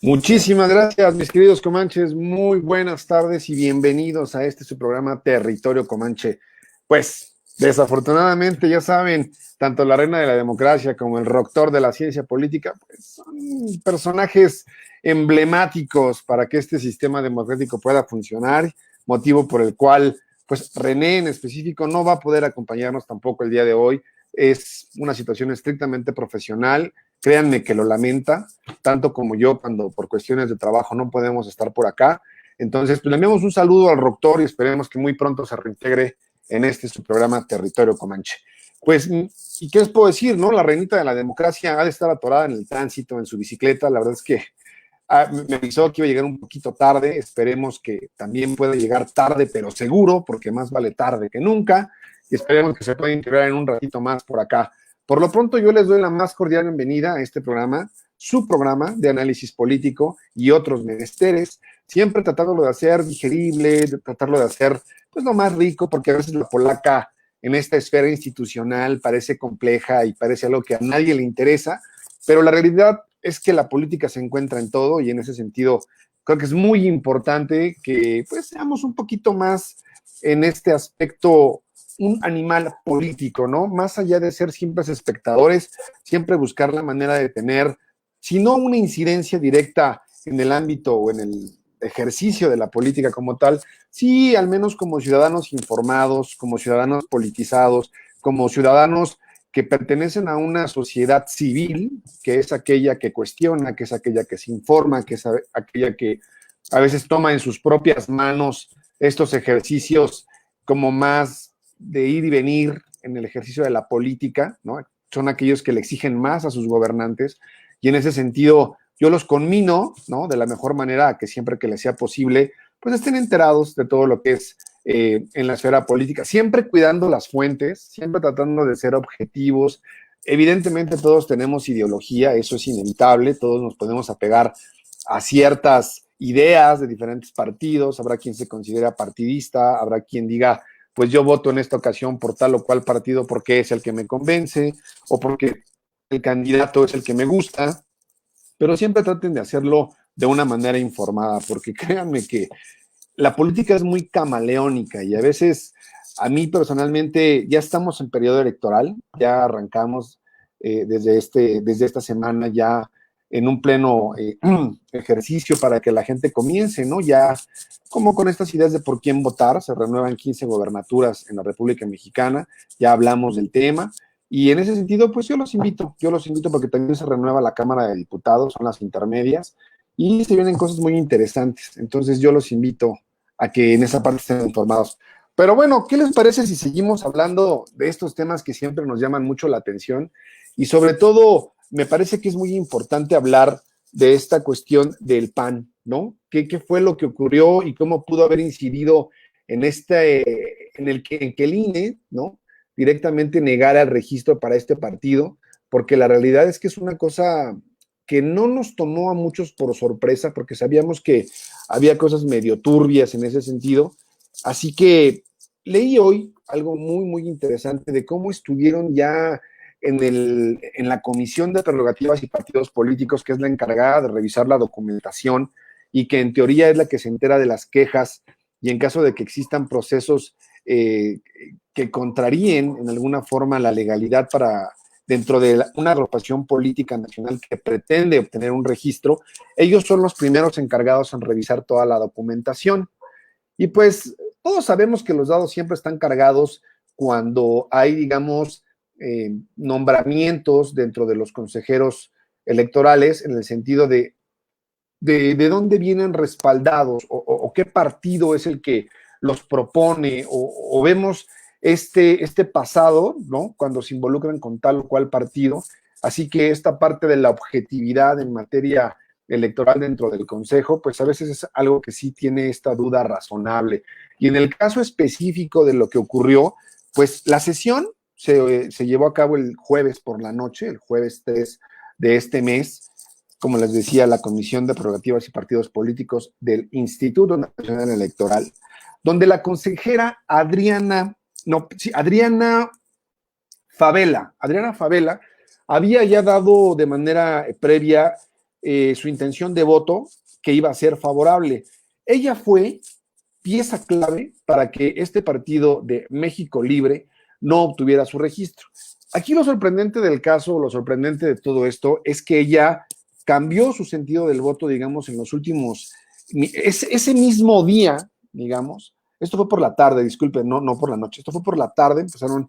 Muchísimas gracias, mis queridos comanches. Muy buenas tardes y bienvenidos a su programa Territorio Comanche. Pues, desafortunadamente, ya saben, tanto la reina de la democracia como el rector de la ciencia política, pues son personajes emblemáticos para que este sistema democrático pueda funcionar, motivo por el cual, pues, René en específico no va a poder acompañarnos tampoco el día de hoy. Es una situación estrictamente profesional. Créanme que lo lamenta, tanto como yo, cuando por cuestiones de trabajo no podemos estar por acá. Entonces, pues, le enviamos un saludo al rector y esperemos que muy pronto se reintegre en su programa Territorio Comanche. Pues, ¿y qué les puedo decir, no? La reinita de la democracia ha de estar atorada en el tránsito, en su bicicleta. La verdad es que me avisó que iba a llegar un poquito tarde. Esperemos que también pueda llegar tarde, pero seguro, porque más vale tarde que nunca. Y esperemos que se pueda integrar en un ratito más por acá. Por lo pronto, yo les doy la más cordial bienvenida a este programa, su programa de análisis político y otros menesteres, siempre tratándolo de hacer digerible, de tratarlo de hacer pues lo más rico, porque a veces la polaca en esta esfera institucional parece compleja y parece algo que a nadie le interesa, pero la realidad es que la política se encuentra en todo y en ese sentido creo que es muy importante que pues seamos un poquito más en este aspecto un animal político, ¿no? Más allá de ser simples espectadores, siempre buscar la manera de tener, si no una incidencia directa en el ámbito o en el ejercicio de la política como tal, sí, al menos como ciudadanos informados, como ciudadanos politizados, como ciudadanos que pertenecen a una sociedad civil, que es aquella que cuestiona, que es aquella que se informa, que es aquella que a veces toma en sus propias manos estos ejercicios como más de ir y venir en el ejercicio de la política, ¿no? Son aquellos que le exigen más a sus gobernantes y en ese sentido yo los conmino, ¿no? De la mejor manera a que siempre que les sea posible, pues estén enterados de todo lo que es en la esfera política, siempre cuidando las fuentes, siempre tratando de ser objetivos. Evidentemente todos tenemos ideología, eso es inevitable, todos nos podemos apegar a ciertas ideas de diferentes partidos, habrá quien se considera partidista, habrá quien diga, pues yo voto en esta ocasión por tal o cual partido porque es el que me convence o porque el candidato es el que me gusta, pero siempre traten de hacerlo de una manera informada, porque créanme que la política es muy camaleónica y a veces a mí personalmente ya estamos en periodo electoral, ya arrancamos desde esta semana ya en un pleno ejercicio para que la gente comience, ¿no? Ya como con estas ideas de por quién votar, se renuevan 15 gobernaturas en la República Mexicana, ya hablamos del tema, y en ese sentido, pues yo los invito porque también se renueva la Cámara de Diputados, son las intermedias, y se vienen cosas muy interesantes, entonces yo los invito a que en esa parte estén informados. Pero bueno, ¿qué les parece si seguimos hablando de estos temas que siempre nos llaman mucho la atención? Y sobre todo, me parece que es muy importante hablar de esta cuestión del PAN, ¿no? ¿Qué fue lo que ocurrió y cómo pudo haber incidido en que el INE, ¿no? Directamente negara el registro para este partido, porque la realidad es que es una cosa que no nos tomó a muchos por sorpresa, porque sabíamos que había cosas medio turbias en ese sentido. Así que leí hoy algo muy, muy interesante de cómo estuvieron ya en la Comisión de Prerrogativas y Partidos Políticos, que es la encargada de revisar la documentación y que en teoría es la que se entera de las quejas y en caso de que existan procesos que contraríen en alguna forma la legalidad para dentro de una agrupación política nacional que pretende obtener un registro, ellos son los primeros encargados en revisar toda la documentación. Y pues todos sabemos que los dados siempre están cargados cuando hay, digamos, nombramientos dentro de los consejeros electorales en el sentido de dónde vienen respaldados o qué partido es el que los propone o vemos este pasado, ¿no? Cuando se involucran con tal o cual partido. Así que esta parte de la objetividad en materia electoral dentro del Consejo, pues a veces es algo que sí tiene esta duda razonable. Y en el caso específico de lo que ocurrió, pues la sesión se llevó a cabo el jueves por la noche, el jueves 3 de este mes, como les decía, la Comisión de Prerrogativas y Partidos Políticos del Instituto Nacional Electoral, donde la consejera Adriana Favela había ya dado de manera previa su intención de voto que iba a ser favorable. Ella fue pieza clave para que este partido de México Libre no obtuviera su registro. Aquí lo sorprendente del caso, lo sorprendente de todo esto, es que ella cambió su sentido del voto, digamos, en los últimos, ese mismo día, digamos, esto fue por la tarde, disculpen, no por la noche, esto fue por la tarde, empezaron,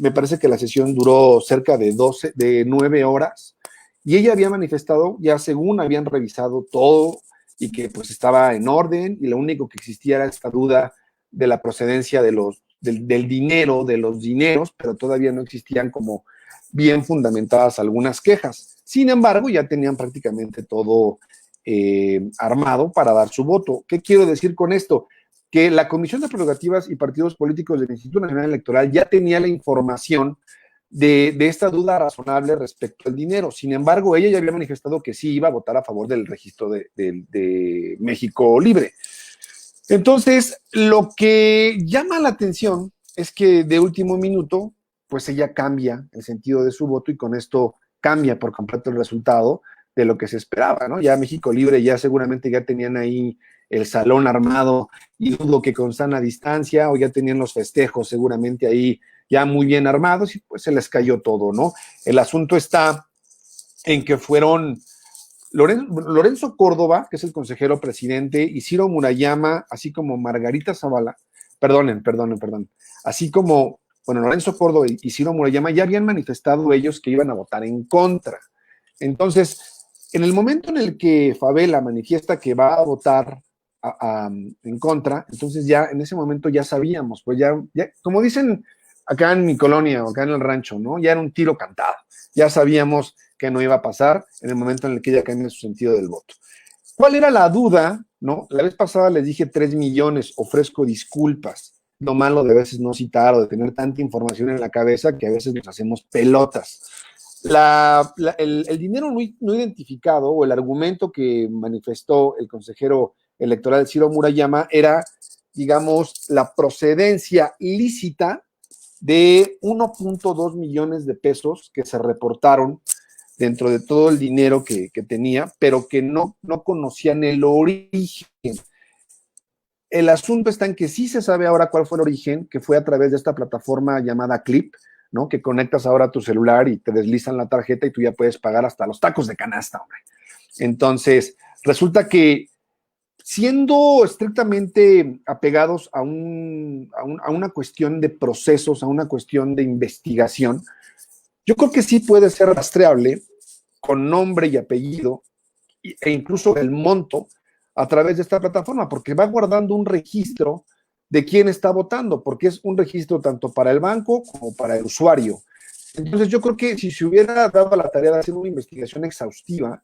me parece que la sesión duró cerca de 9 horas, y ella había manifestado, ya según habían revisado todo, y que pues estaba en orden, y lo único que existía era esta duda de la procedencia del dinero, de los dineros, pero todavía no existían como bien fundamentadas algunas quejas. Sin embargo, ya tenían prácticamente todo armado para dar su voto. ¿Qué quiero decir con esto? Que la Comisión de Prerrogativas y Partidos Políticos del Instituto Nacional Electoral ya tenía la información de esta duda razonable respecto al dinero. Sin embargo, ella ya había manifestado que sí iba a votar a favor del registro de México Libre. Entonces, lo que llama la atención es que de último minuto, pues ella cambia el sentido de su voto y con esto cambia por completo el resultado de lo que se esperaba, ¿no? Ya México Libre ya seguramente ya tenían ahí el salón armado y dudo que con sana distancia o ya tenían los festejos seguramente ahí ya muy bien armados y pues se les cayó todo, ¿no? El asunto está en que fueron Lorenzo Córdoba, que es el consejero presidente, y Ciro Murayama, así como Margarita Zavala, perdonen, así como, bueno, Lorenzo Córdoba y Ciro Murayama ya habían manifestado ellos que iban a votar en contra. Entonces, en el momento en el que Favela manifiesta que va a votar en contra, entonces ya en ese momento ya sabíamos, pues ya, como dicen acá en mi colonia o acá en el rancho, ¿no? Ya era un tiro cantado, ya sabíamos que no iba a pasar en el momento en el que ella cambia su sentido del voto. ¿Cuál era la duda? ¿No? La vez pasada les dije 3 millones, ofrezco disculpas. Lo malo de a veces no citar o de tener tanta información en la cabeza que a veces nos hacemos pelotas. El dinero no identificado o el argumento que manifestó el consejero electoral Ciro Murayama era, digamos, la procedencia lícita de 1.2 millones de pesos que se reportaron dentro de todo el dinero que tenía, pero que no conocían el origen. El asunto está en que sí se sabe ahora cuál fue el origen, que fue a través de esta plataforma llamada Clip, ¿no? Que conectas ahora a tu celular y te deslizan la tarjeta y tú ya puedes pagar hasta los tacos de canasta, hombre. Entonces, resulta que siendo estrictamente apegados a una cuestión de procesos, a una cuestión de investigación, yo creo que sí puede ser rastreable con nombre y apellido e incluso el monto a través de esta plataforma, porque va guardando un registro de quién está votando, porque es un registro tanto para el banco como para el usuario. Entonces yo creo que si se hubiera dado la tarea de hacer una investigación exhaustiva,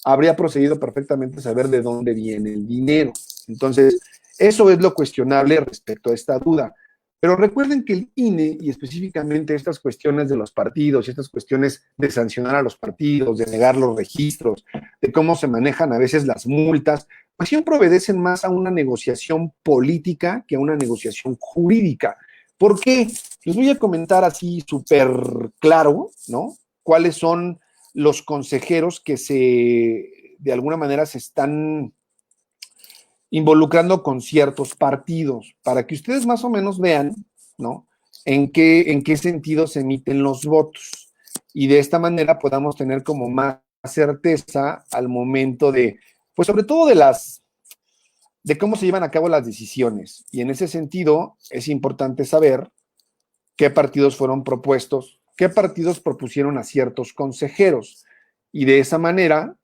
habría procedido perfectamente a saber de dónde viene el dinero. Entonces, eso es lo cuestionable respecto a esta duda. Pero recuerden que el INE y específicamente estas cuestiones de los partidos y estas cuestiones de sancionar a los partidos, de negar los registros, de cómo se manejan a veces las multas, pues siempre obedecen más a una negociación política que a una negociación jurídica. ¿Por qué? Les voy a comentar así súper claro, ¿no? Cuáles son los consejeros que de alguna manera se están involucrando con ciertos partidos, para que ustedes más o menos vean, ¿no? En qué sentido se emiten los votos. Y de esta manera podamos tener como más certeza al momento pues sobre todo de cómo se llevan a cabo las decisiones. Y en ese sentido es importante saber qué partidos fueron propuestos, qué partidos propusieron a ciertos consejeros. Y de esa manera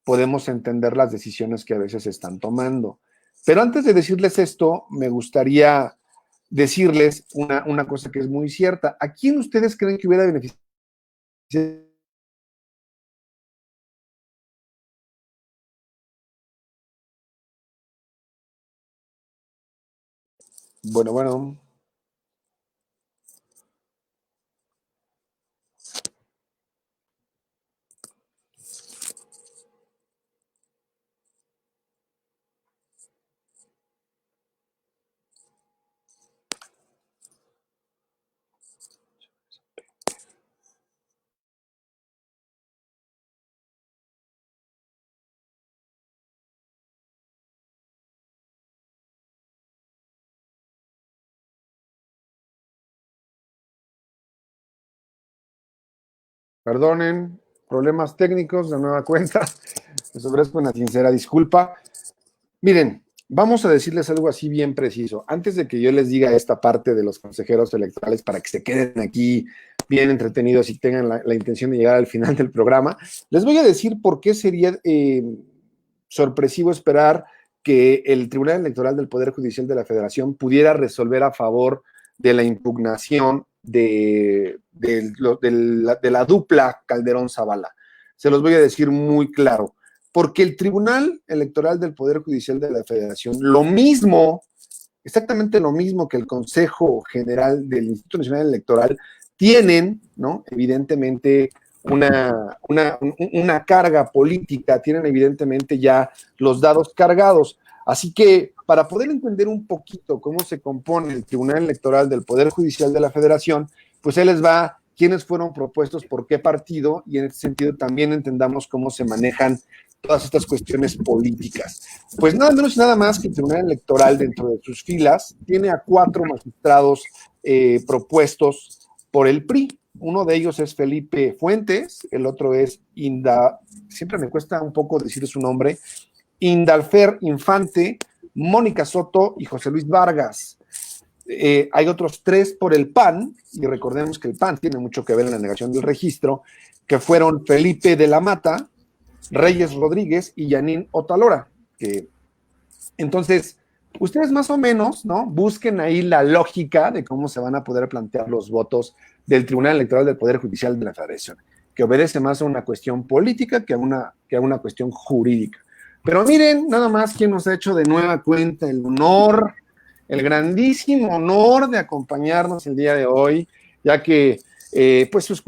podemos entender las decisiones que a veces se están tomando. Pero antes de decirles esto, me gustaría decirles una cosa que es muy cierta. ¿A quién ustedes creen que hubiera beneficiado? Bueno, Perdonen, problemas técnicos de nueva cuenta. Les ofrezco una sincera disculpa. Miren, vamos a decirles algo así bien preciso. Antes de que yo les diga esta parte de los consejeros electorales para que se queden aquí bien entretenidos y tengan la intención de llegar al final del programa, les voy a decir por qué sería sorpresivo esperar que el Tribunal Electoral del Poder Judicial de la Federación pudiera resolver a favor de la impugnación de la dupla Calderón-Zavala. Se los voy a decir muy claro. Porque el Tribunal Electoral del Poder Judicial de la Federación, lo mismo, exactamente lo mismo que el Consejo General del Instituto Nacional Electoral, tienen, ¿no? Evidentemente, una carga política, tienen evidentemente ya los dados cargados. Así que para poder entender un poquito cómo se compone el Tribunal Electoral del Poder Judicial de la Federación, pues ahí les va quiénes fueron propuestos por qué partido y en este sentido también entendamos cómo se manejan todas estas cuestiones políticas. Pues nada menos y nada más que el Tribunal Electoral dentro de sus filas tiene a 4 magistrados propuestos por el PRI. Uno de ellos es Felipe Fuentes, el otro es siempre me cuesta un poco decir su nombre, Indalfer Infante, Mónica Soto y José Luis Vargas. Hay otros 3 por el PAN, y recordemos que el PAN tiene mucho que ver en la negación del registro, que fueron Felipe de la Mata, Reyes Rodríguez y Yanín Otalora. Entonces, ustedes más o menos, ¿no? Busquen ahí la lógica de cómo se van a poder plantear los votos del Tribunal Electoral del Poder Judicial de la Federación, que obedece más a una cuestión política que a una cuestión jurídica. Pero miren, nada más quién nos ha hecho de nueva cuenta el honor, el grandísimo honor de acompañarnos el día de hoy, ya que pues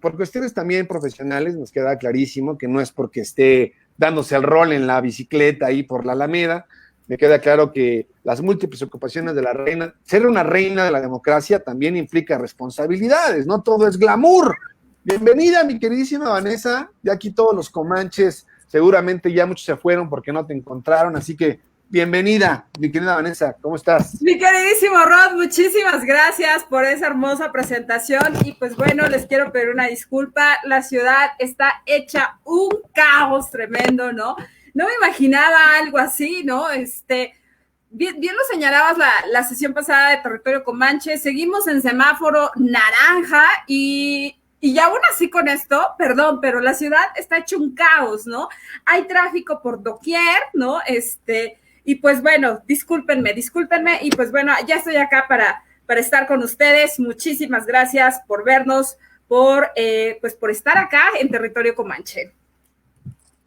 por cuestiones también profesionales nos queda clarísimo que no es porque esté dándose el rol en la bicicleta ahí por la Alameda. Me queda claro que las múltiples ocupaciones de la reina, ser una reina de la democracia también implica responsabilidades, no todo es glamour. Bienvenida, mi queridísima Vanessa, ya aquí todos los comanches, seguramente ya muchos se fueron porque no te encontraron, así que bienvenida, mi querida Vanessa, ¿cómo estás? Mi queridísimo Rod, muchísimas gracias por esa hermosa presentación y pues bueno, les quiero pedir una disculpa, la ciudad está hecha un caos tremendo, ¿no? No me imaginaba algo así, ¿no? Bien lo señalabas la sesión pasada de Territorio Comanche, seguimos en semáforo naranja y aún así con esto, perdón, pero la ciudad está hecha un caos, ¿no? Hay tráfico por doquier, ¿no? Y pues bueno, discúlpenme, y pues bueno, ya estoy acá para estar con ustedes. Muchísimas gracias por vernos, por estar acá en Territorio Comanche.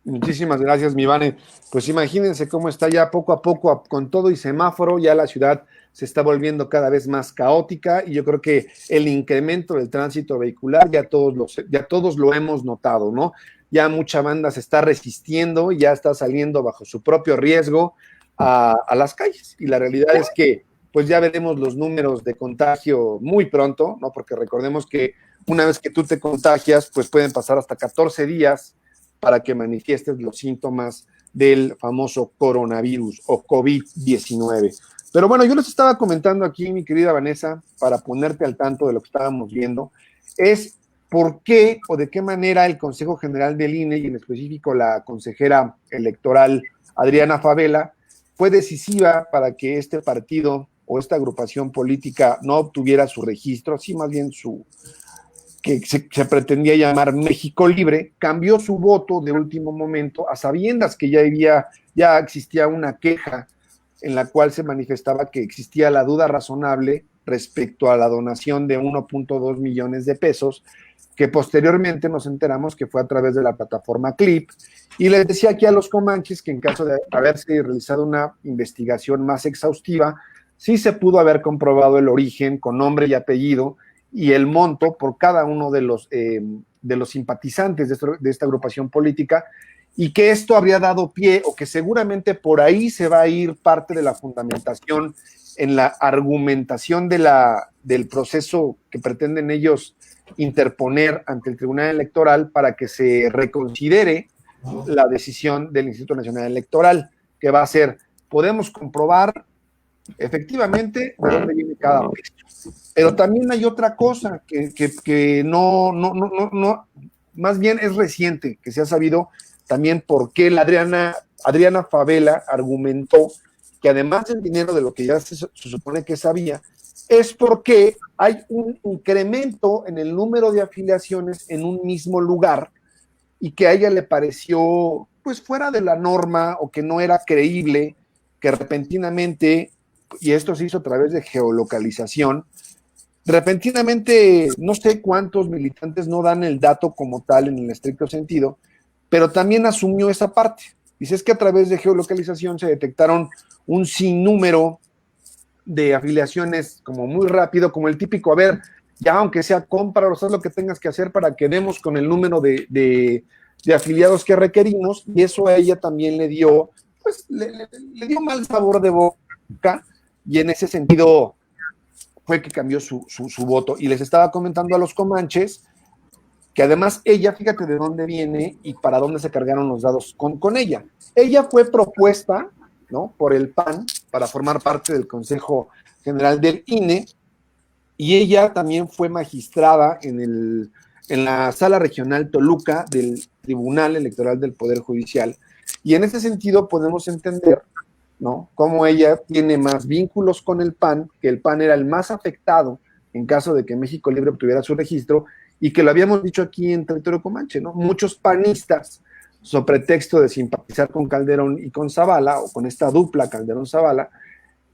Muchísimas gracias, mi Vane. Pues imagínense cómo está ya poco a poco, con todo y semáforo, ya la ciudad se está volviendo cada vez más caótica y yo creo que el incremento del tránsito vehicular ya todos lo hemos notado, ¿no? Ya mucha banda se está resistiendo, ya está saliendo bajo su propio riesgo a las calles y la realidad es que pues ya veremos los números de contagio muy pronto, ¿no? Porque recordemos que una vez que tú te contagias, pues pueden pasar hasta 14 días para que manifiestes los síntomas del famoso coronavirus o COVID-19. Pero bueno, yo les estaba comentando aquí, mi querida Vanessa, para ponerte al tanto de lo que estábamos viendo, es por qué o de qué manera el Consejo General del INE y en específico la consejera electoral Adriana Favela fue decisiva para que este partido o esta agrupación política no obtuviera su registro, sí más bien que se pretendía llamar México Libre, cambió su voto de último momento a sabiendas que ya existía una queja en la cual se manifestaba que existía la duda razonable respecto a la donación de 1.2 millones de pesos, que posteriormente nos enteramos que fue a través de la plataforma Clip, y les decía aquí a los comanches que en caso de haberse realizado una investigación más exhaustiva, sí se pudo haber comprobado el origen con nombre y apellido, y el monto por cada uno de los simpatizantes de esta agrupación política, y que esto habría dado pie, o que seguramente por ahí se va a ir parte de la fundamentación en la argumentación del proceso que pretenden ellos interponer ante el Tribunal Electoral para que se reconsidere la decisión del Instituto Nacional Electoral, que va a ser, podemos comprobar efectivamente de dónde viene cada peso. Pero también hay otra cosa que no, más bien es reciente, que se ha sabido también por qué la Adriana Favela argumentó que además del dinero de lo que ya se supone que sabía, es porque hay un incremento en el número de afiliaciones en un mismo lugar y que a ella le pareció pues fuera de la norma o que no era creíble que repentinamente, y esto se hizo a través de geolocalización, repentinamente no sé cuántos militantes no dan el dato como tal en el estricto sentido, pero también asumió esa parte. Dice, es que a través de geolocalización se detectaron un sinnúmero de afiliaciones como muy rápido, como el típico, a ver, ya aunque sea cómpralo, haz lo que tengas que hacer para que demos con el número de afiliados que requerimos, y eso a ella también le dio, pues, le dio mal sabor de boca, y en ese sentido fue que cambió su voto. Y les estaba comentando a los comanches que además ella, fíjate de dónde viene y para dónde se cargaron los dados con ella. Ella fue propuesta, ¿no?, por el PAN para formar parte del Consejo General del INE, y ella también fue magistrada en la Sala Regional Toluca del Tribunal Electoral del Poder Judicial. Y en ese sentido podemos entender, ¿no?, cómo ella tiene más vínculos con el PAN, que el PAN era el más afectado en caso de que México Libre obtuviera su registro, y que lo habíamos dicho aquí en Territorio Comanche, ¿no? Muchos panistas, sobre pretexto de simpatizar con Calderón y con Zavala, o con esta dupla Calderón-Zavala,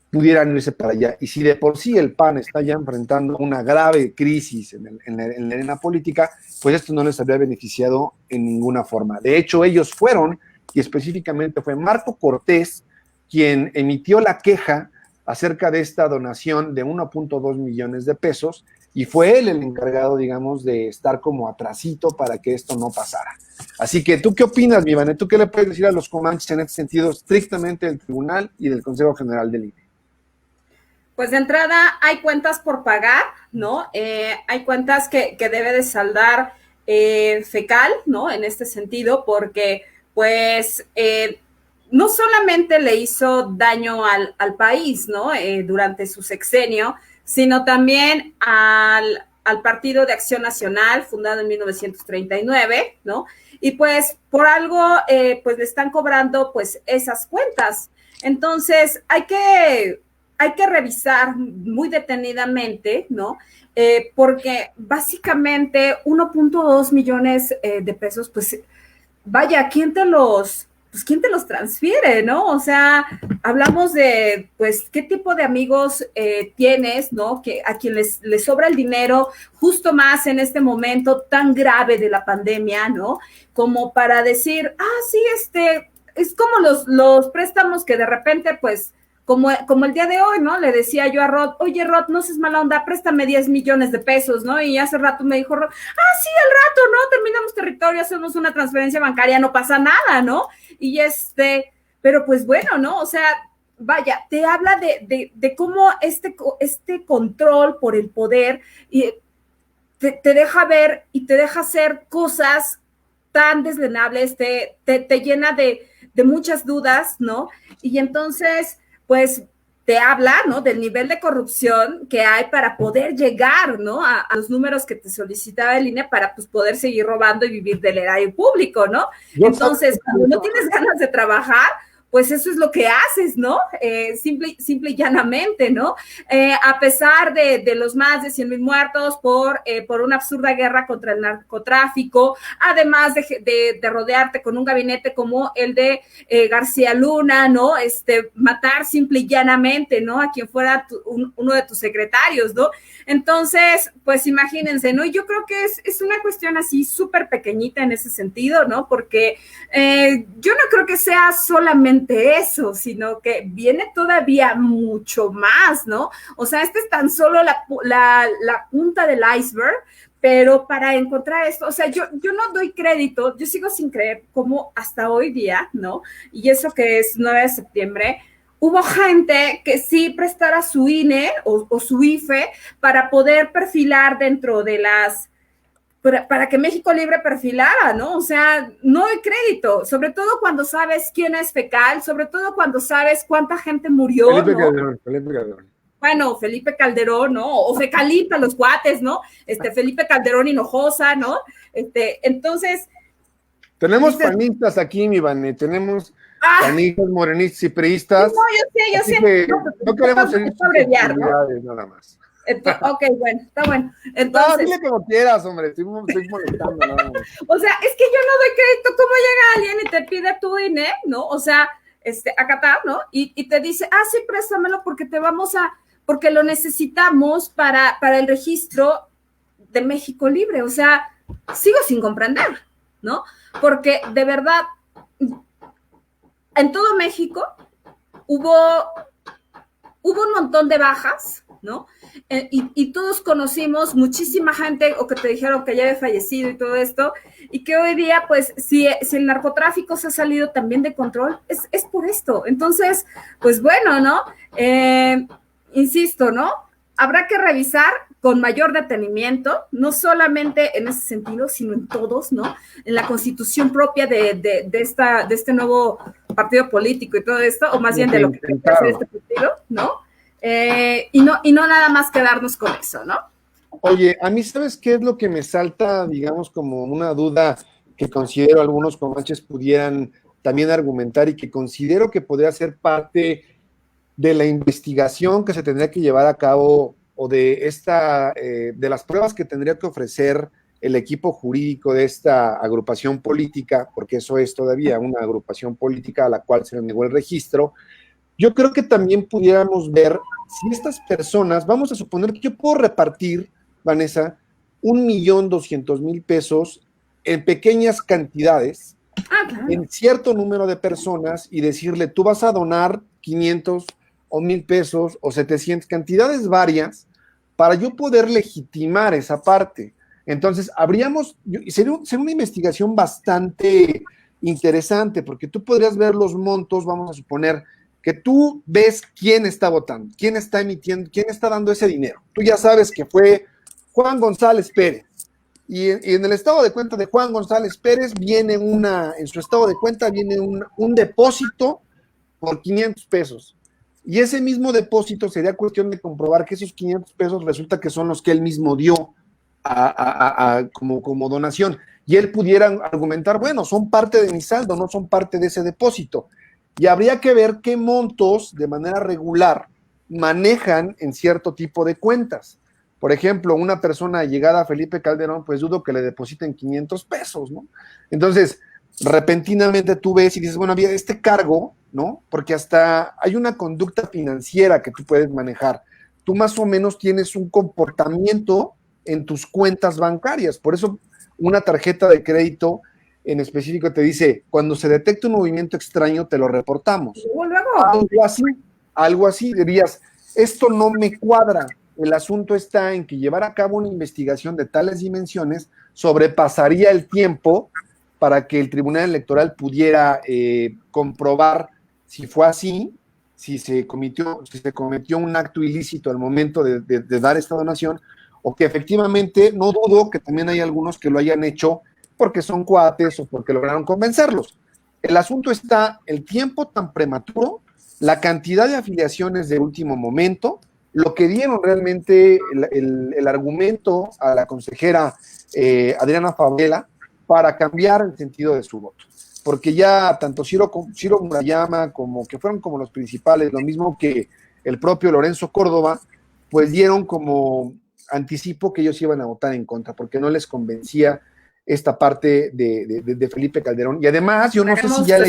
pudieran irse para allá. Y si de por sí el PAN está ya enfrentando una grave crisis en la arena política, pues esto no les habría beneficiado en ninguna forma. De hecho, ellos fueron, y específicamente fue Marco Cortés, quien emitió la queja acerca de esta donación de 1.2 millones de pesos, y fue él el encargado, digamos, de estar como atrasito para que esto no pasara. Así que, ¿tú qué opinas, mi Vane? ¿Tú qué le puedes decir a los comanches en este sentido, estrictamente del tribunal y del Consejo General del INE? Pues de entrada hay cuentas por pagar, ¿no? Hay cuentas que debe de saldar Fecal, ¿no? En este sentido, porque pues no solamente le hizo daño al país, ¿no? Durante su sexenio, sino también al Partido de Acción Nacional, fundado en 1939, ¿no? Y pues por algo, pues le están cobrando pues esas cuentas. Entonces hay que revisar muy detenidamente, ¿no? Porque básicamente 1.2 millones de pesos, pues vaya, ¿quién te los transfiere, no? O sea, hablamos de, pues, qué tipo de amigos tienes, ¿no? Que a quien les sobra el dinero justo más en este momento tan grave de la pandemia, ¿no? Como para decir, sí, es como los préstamos que de repente, pues, como el día de hoy, ¿no? Le decía yo a Rod, oye, Rod, no seas mala onda, préstame 10 millones de pesos, ¿no? Y hace rato me dijo Rod, sí, al rato, ¿no? Terminamos territorio, hacemos una transferencia bancaria, no pasa nada, ¿no? Y pero pues bueno, ¿no? O sea, vaya, te habla de cómo este control por el poder te deja ver y te deja hacer cosas tan deslenables, te llena de muchas dudas, ¿no? Y entonces pues te habla, ¿no? Del nivel de corrupción que hay para poder llegar, ¿no? A los números que te solicitaba el INE para pues poder seguir robando y vivir del erario público, ¿no? Entonces, cuando no tienes ganas de trabajar, pues eso es lo que haces, ¿no? Simple y llanamente, ¿no? A pesar de los más de 100,000 muertos por una absurda guerra contra el narcotráfico, además de rodearte con un gabinete como el de García Luna, ¿no? Matar simple y llanamente, ¿no? A quien fuera uno de tus secretarios, ¿no? Entonces, pues imagínense, ¿no? Yo creo que es una cuestión así súper pequeñita en ese sentido, ¿no? Porque yo no creo que sea solamente eso, sino que viene todavía mucho más, ¿no? O sea, es tan solo la punta del iceberg, pero para encontrar esto, o sea, yo no doy crédito, yo sigo sin creer cómo hasta hoy día, ¿no? Y eso que es 9 de septiembre, hubo gente que sí prestara su INE o su IFE para poder perfilar dentro de las para que México Libre perfilara, ¿no? O sea, no hay crédito, sobre todo cuando sabes quién es Fecal, sobre todo cuando sabes cuánta gente murió, Felipe ¿no? Calderón, Felipe Calderón. Bueno, Felipe Calderón, ¿no? O Fecalita, los cuates, ¿no? Felipe Calderón Hinojosa, ¿no? Entonces. Tenemos panistas aquí, mi Vane, tenemos panistas, morenistas y priistas. No, yo sé. No queremos seguir ¿no? Nada más. Ok, bueno, está bueno. Entonces, no, dile como quieras, hombre, estoy molestando. No. O sea, es que yo no doy crédito. ¿Cómo llega alguien y te pide tu INE, no? O sea, acá está, ¿no? Y te dice, sí, préstamelo porque lo necesitamos para el registro de México Libre. O sea, sigo sin comprender, ¿no? Porque de verdad, en todo México hubo un montón de bajas, ¿no? Y todos conocimos muchísima gente, o que te dijeron que ya había fallecido y todo esto, y que hoy día, pues, si el narcotráfico se ha salido también de control, es por esto. Entonces, pues bueno, ¿no? Insisto, ¿no? Habrá que revisar con mayor detenimiento, no solamente en ese sentido, sino en todos, ¿no? En la constitución propia de este nuevo partido político y todo esto, o más bien de lo que quiere hacer este partido, ¿no? Y no nada más quedarnos con eso, ¿no? Oye, a mí, ¿sabes qué es lo que me salta, digamos, como una duda que considero algunos comanches pudieran también argumentar y que considero que podría ser parte de la investigación que se tendría que llevar a cabo o de de las pruebas que tendría que ofrecer el equipo jurídico de esta agrupación política, porque eso es todavía una agrupación política a la cual se le negó el registro? Yo creo que también pudiéramos ver si estas personas, vamos a suponer que yo puedo repartir, Vanessa, 1,200,000 pesos en pequeñas cantidades, claro, en cierto número de personas, y decirle, tú vas a donar 500 o 1,000 pesos o 700, cantidades varias, para yo poder legitimar esa parte. Entonces, sería una investigación bastante interesante, porque tú podrías ver los montos, vamos a suponer, que tú ves quién está votando, quién está emitiendo, quién está dando ese dinero. Tú ya sabes que fue Juan González Pérez. Y en el estado de cuenta de Juan González Pérez en su estado de cuenta viene un depósito por 500 pesos. Y ese mismo depósito sería cuestión de comprobar que esos 500 pesos resulta que son los que él mismo dio como donación. Y él pudiera argumentar, bueno, son parte de mi saldo, no son parte de ese depósito. Y habría que ver qué montos de manera regular manejan en cierto tipo de cuentas. Por ejemplo, una persona llegada a Felipe Calderón, pues dudo que le depositen 500 pesos, ¿no? Entonces, repentinamente tú ves y dices, bueno, había este cargo, ¿no? Porque hasta hay una conducta financiera que tú puedes manejar. Tú más o menos tienes un comportamiento en tus cuentas bancarias. Por eso una tarjeta de crédito en específico te dice, cuando se detecta un movimiento extraño, te lo reportamos. Algo así, dirías, esto no me cuadra. El asunto está en que llevar a cabo una investigación de tales dimensiones sobrepasaría el tiempo para que el Tribunal Electoral pudiera comprobar si fue así, si se cometió un acto ilícito al momento de dar esta donación, o que efectivamente, no dudo que también hay algunos que lo hayan hecho porque son cuates o porque lograron convencerlos. El asunto está el tiempo tan prematuro, la cantidad de afiliaciones de último momento, lo que dieron realmente el argumento a la consejera Adriana Favela para cambiar el sentido de su voto. Porque ya tanto Ciro Murayama como que fueron como los principales, lo mismo que el propio Lorenzo Córdoba, pues dieron como anticipo que ellos iban a votar en contra, porque no les convencía esta parte de Felipe Calderón. Y además, yo no sé si ya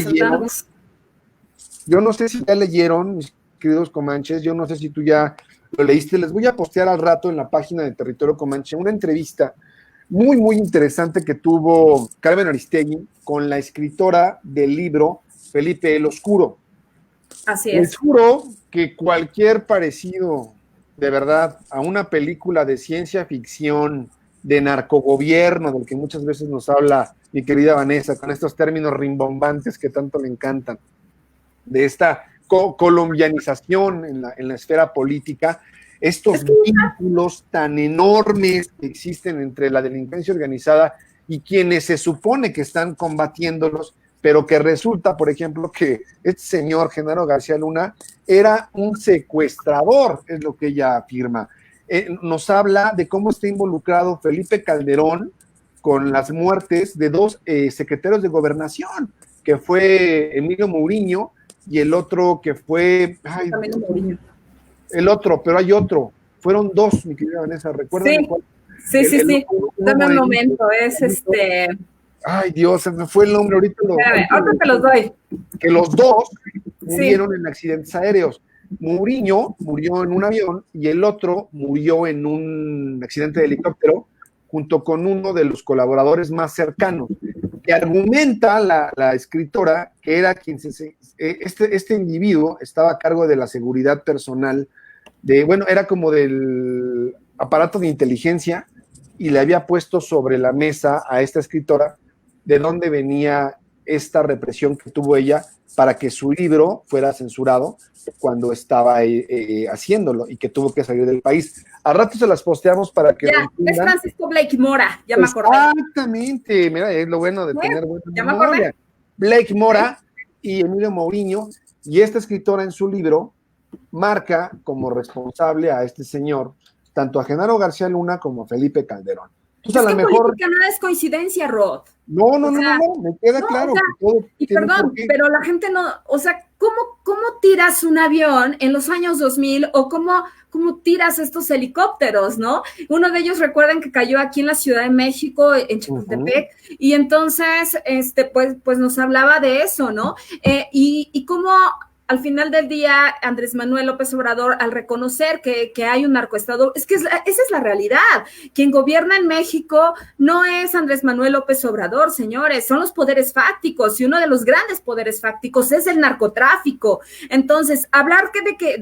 leyeron, mis queridos comanches, yo no sé si tú ya lo leíste, les voy a postear al rato en la página de Territorio Comanche una entrevista muy, muy interesante que tuvo Carmen Aristegui con la escritora del libro Felipe el Oscuro. Así es. Les juro que cualquier parecido, de verdad, a una película de ciencia ficción, de narcogobierno, del que muchas veces nos habla mi querida Vanessa, con estos términos rimbombantes que tanto le encantan, de esta colombianización en la esfera política, estos vínculos tan enormes que existen entre la delincuencia organizada y quienes se supone que están combatiéndolos, pero que resulta, por ejemplo, que este señor Genaro García Luna era un secuestrador, es lo que ella afirma. Nos habla de cómo está involucrado Felipe Calderón con las muertes de dos secretarios de gobernación, que fue Emilio Mourinho y el otro que fue... Ay, el otro, pero hay otro. Fueron dos, mi querida Vanessa, ¿recuerdan? Sí, sí. Dame un momento, es Ay, Dios, se me fue el nombre ahorita. Ahorita te los doy. Que los dos murieron en accidentes aéreos. Mourinho murió en un avión y el otro murió en un accidente de helicóptero junto con uno de los colaboradores más cercanos, que argumenta la escritora que era quien este individuo estaba a cargo de la seguridad personal, era como del aparato de inteligencia, y le había puesto sobre la mesa a esta escritora de dónde venía esta represión que tuvo ella para que su libro fuera censurado cuando estaba haciéndolo y que tuvo que salir del país. A rato se las posteamos para que... Ya, es Francisco Blake Mora, ya me acordé. Exactamente, mira, es lo bueno de tener buena memoria. Blake Mora y Emilio Mourinho, y esta escritora en su libro marca como responsable a este señor, tanto a Genaro García Luna como a Felipe Calderón. Entonces, a lo mejor nada es coincidencia, Rod. No, me queda claro. Y perdón, pero la gente no, o sea, ¿cómo tiras un avión en los años 2000 o cómo tiras estos helicópteros, ¿no? Uno de ellos, recuerden que cayó aquí en la Ciudad de México, en Chapultepec, y entonces, pues nos hablaba de eso, ¿no? Y cómo al final del día, Andrés Manuel López Obrador, al reconocer que hay un narcoestado, es que esa es la realidad. Quien gobierna en México no es Andrés Manuel López Obrador, señores, son los poderes fácticos, y uno de los grandes poderes fácticos es el narcotráfico. Entonces, hablar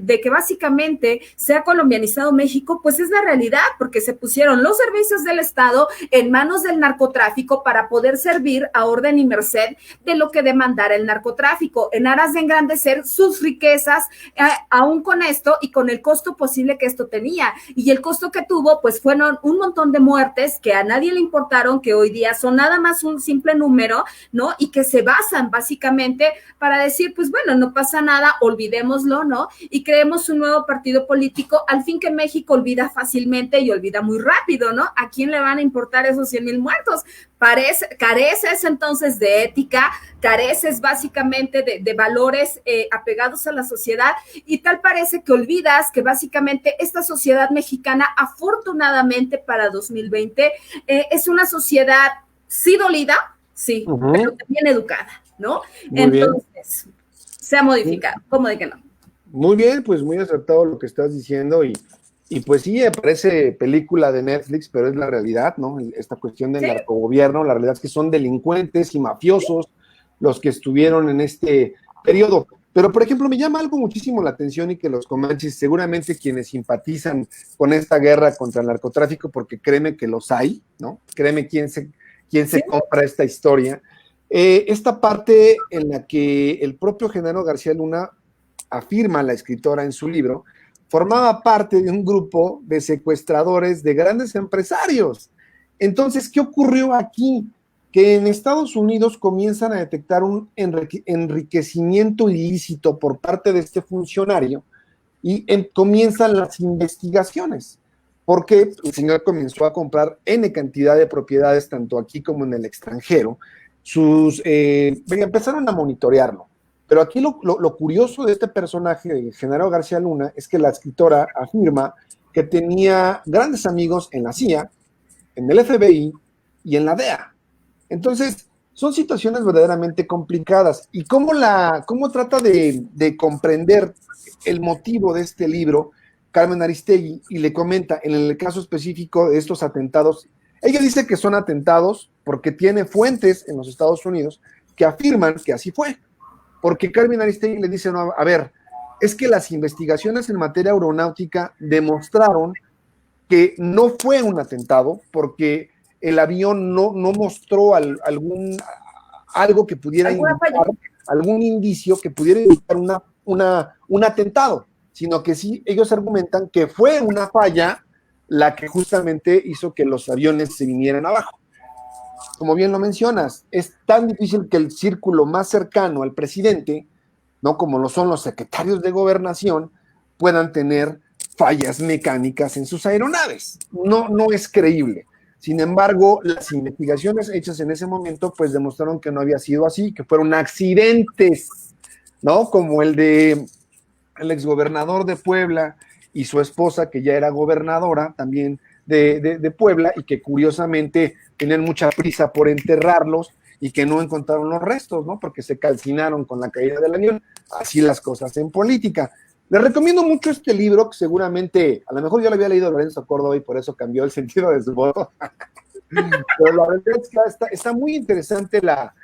de que básicamente se ha colombianizado México, pues es la realidad, porque se pusieron los servicios del Estado en manos del narcotráfico para poder servir a orden y merced de lo que demandara el narcotráfico, en aras de engrandecer sus riquezas, aún con esto y con el costo posible que esto tenía. Y el costo que tuvo, pues fueron un montón de muertes que a nadie le importaron, que hoy día son nada más un simple número, ¿no? Y que se basan básicamente para decir, pues bueno, no pasa nada, olvidémoslo, ¿no? Y creemos un nuevo partido político, al fin que México olvida fácilmente y olvida muy rápido, ¿no? ¿A quién le van a importar esos 100,000 muertos? Careces entonces de ética, careces básicamente de valores apegados a la sociedad, y tal parece que olvidas que básicamente esta sociedad mexicana, afortunadamente para 2020, es una sociedad sí dolida, sí, pero también educada, ¿no? Muy entonces, bien. Se ha modificado, ¿cómo de que no? Muy bien, pues muy acertado lo que estás diciendo, y pues sí, parece película de Netflix, pero es la realidad, ¿no? Esta cuestión del narcogobierno, la realidad es que son delincuentes y mafiosos los que estuvieron en este periodo. Pero, por ejemplo, me llama algo muchísimo la atención, y que los comanches, seguramente quienes simpatizan con esta guerra contra el narcotráfico, porque créeme que los hay, ¿no? Créeme quién se compra esta historia. Esta parte en la que el propio Genaro García Luna, afirma la escritora en su libro, formaba parte de un grupo de secuestradores de grandes empresarios. Entonces, ¿qué ocurrió aquí? Que en Estados Unidos comienzan a detectar un enriquecimiento ilícito por parte de este funcionario, y comienzan las investigaciones, porque el señor comenzó a comprar N cantidad de propiedades, tanto aquí como en el extranjero. Empezaron a monitorearlo. Pero aquí lo curioso de este personaje, de Genaro García Luna, es que la escritora afirma que tenía grandes amigos en la CIA, en el FBI y en la DEA. Entonces, son situaciones verdaderamente complicadas. ¿Y cómo trata de comprender el motivo de este libro Carmen Aristegui? Y le comenta, en el caso específico de estos atentados, ella dice que son atentados porque tiene fuentes en los Estados Unidos que afirman que así fue. Porque Carmen Aristegui le dice, no, a ver, es que las investigaciones en materia aeronáutica demostraron que no fue un atentado, porque el avión no mostró algo que pudiera indicar, algún indicio que pudiera indicar un atentado, sino que sí, ellos argumentan que fue una falla la que justamente hizo que los aviones se vinieran abajo. Como bien lo mencionas, es tan difícil que el círculo más cercano al presidente, ¿no? Como lo son los secretarios de gobernación, puedan tener fallas mecánicas en sus aeronaves. No es creíble. Sin embargo, las investigaciones hechas en ese momento, pues demostraron que no había sido así, que fueron accidentes, ¿no? Como el de el exgobernador de Puebla y su esposa, que ya era gobernadora también de Puebla, y que curiosamente tenían mucha prisa por enterrarlos y que no encontraron los restos, ¿no? Porque se calcinaron con la caída del avión. Así las cosas en política. Les recomiendo mucho este libro, que seguramente, a lo mejor yo lo había leído Lorenzo Córdoba y por eso cambió el sentido de su voto. Pero la verdad es que está muy interesante la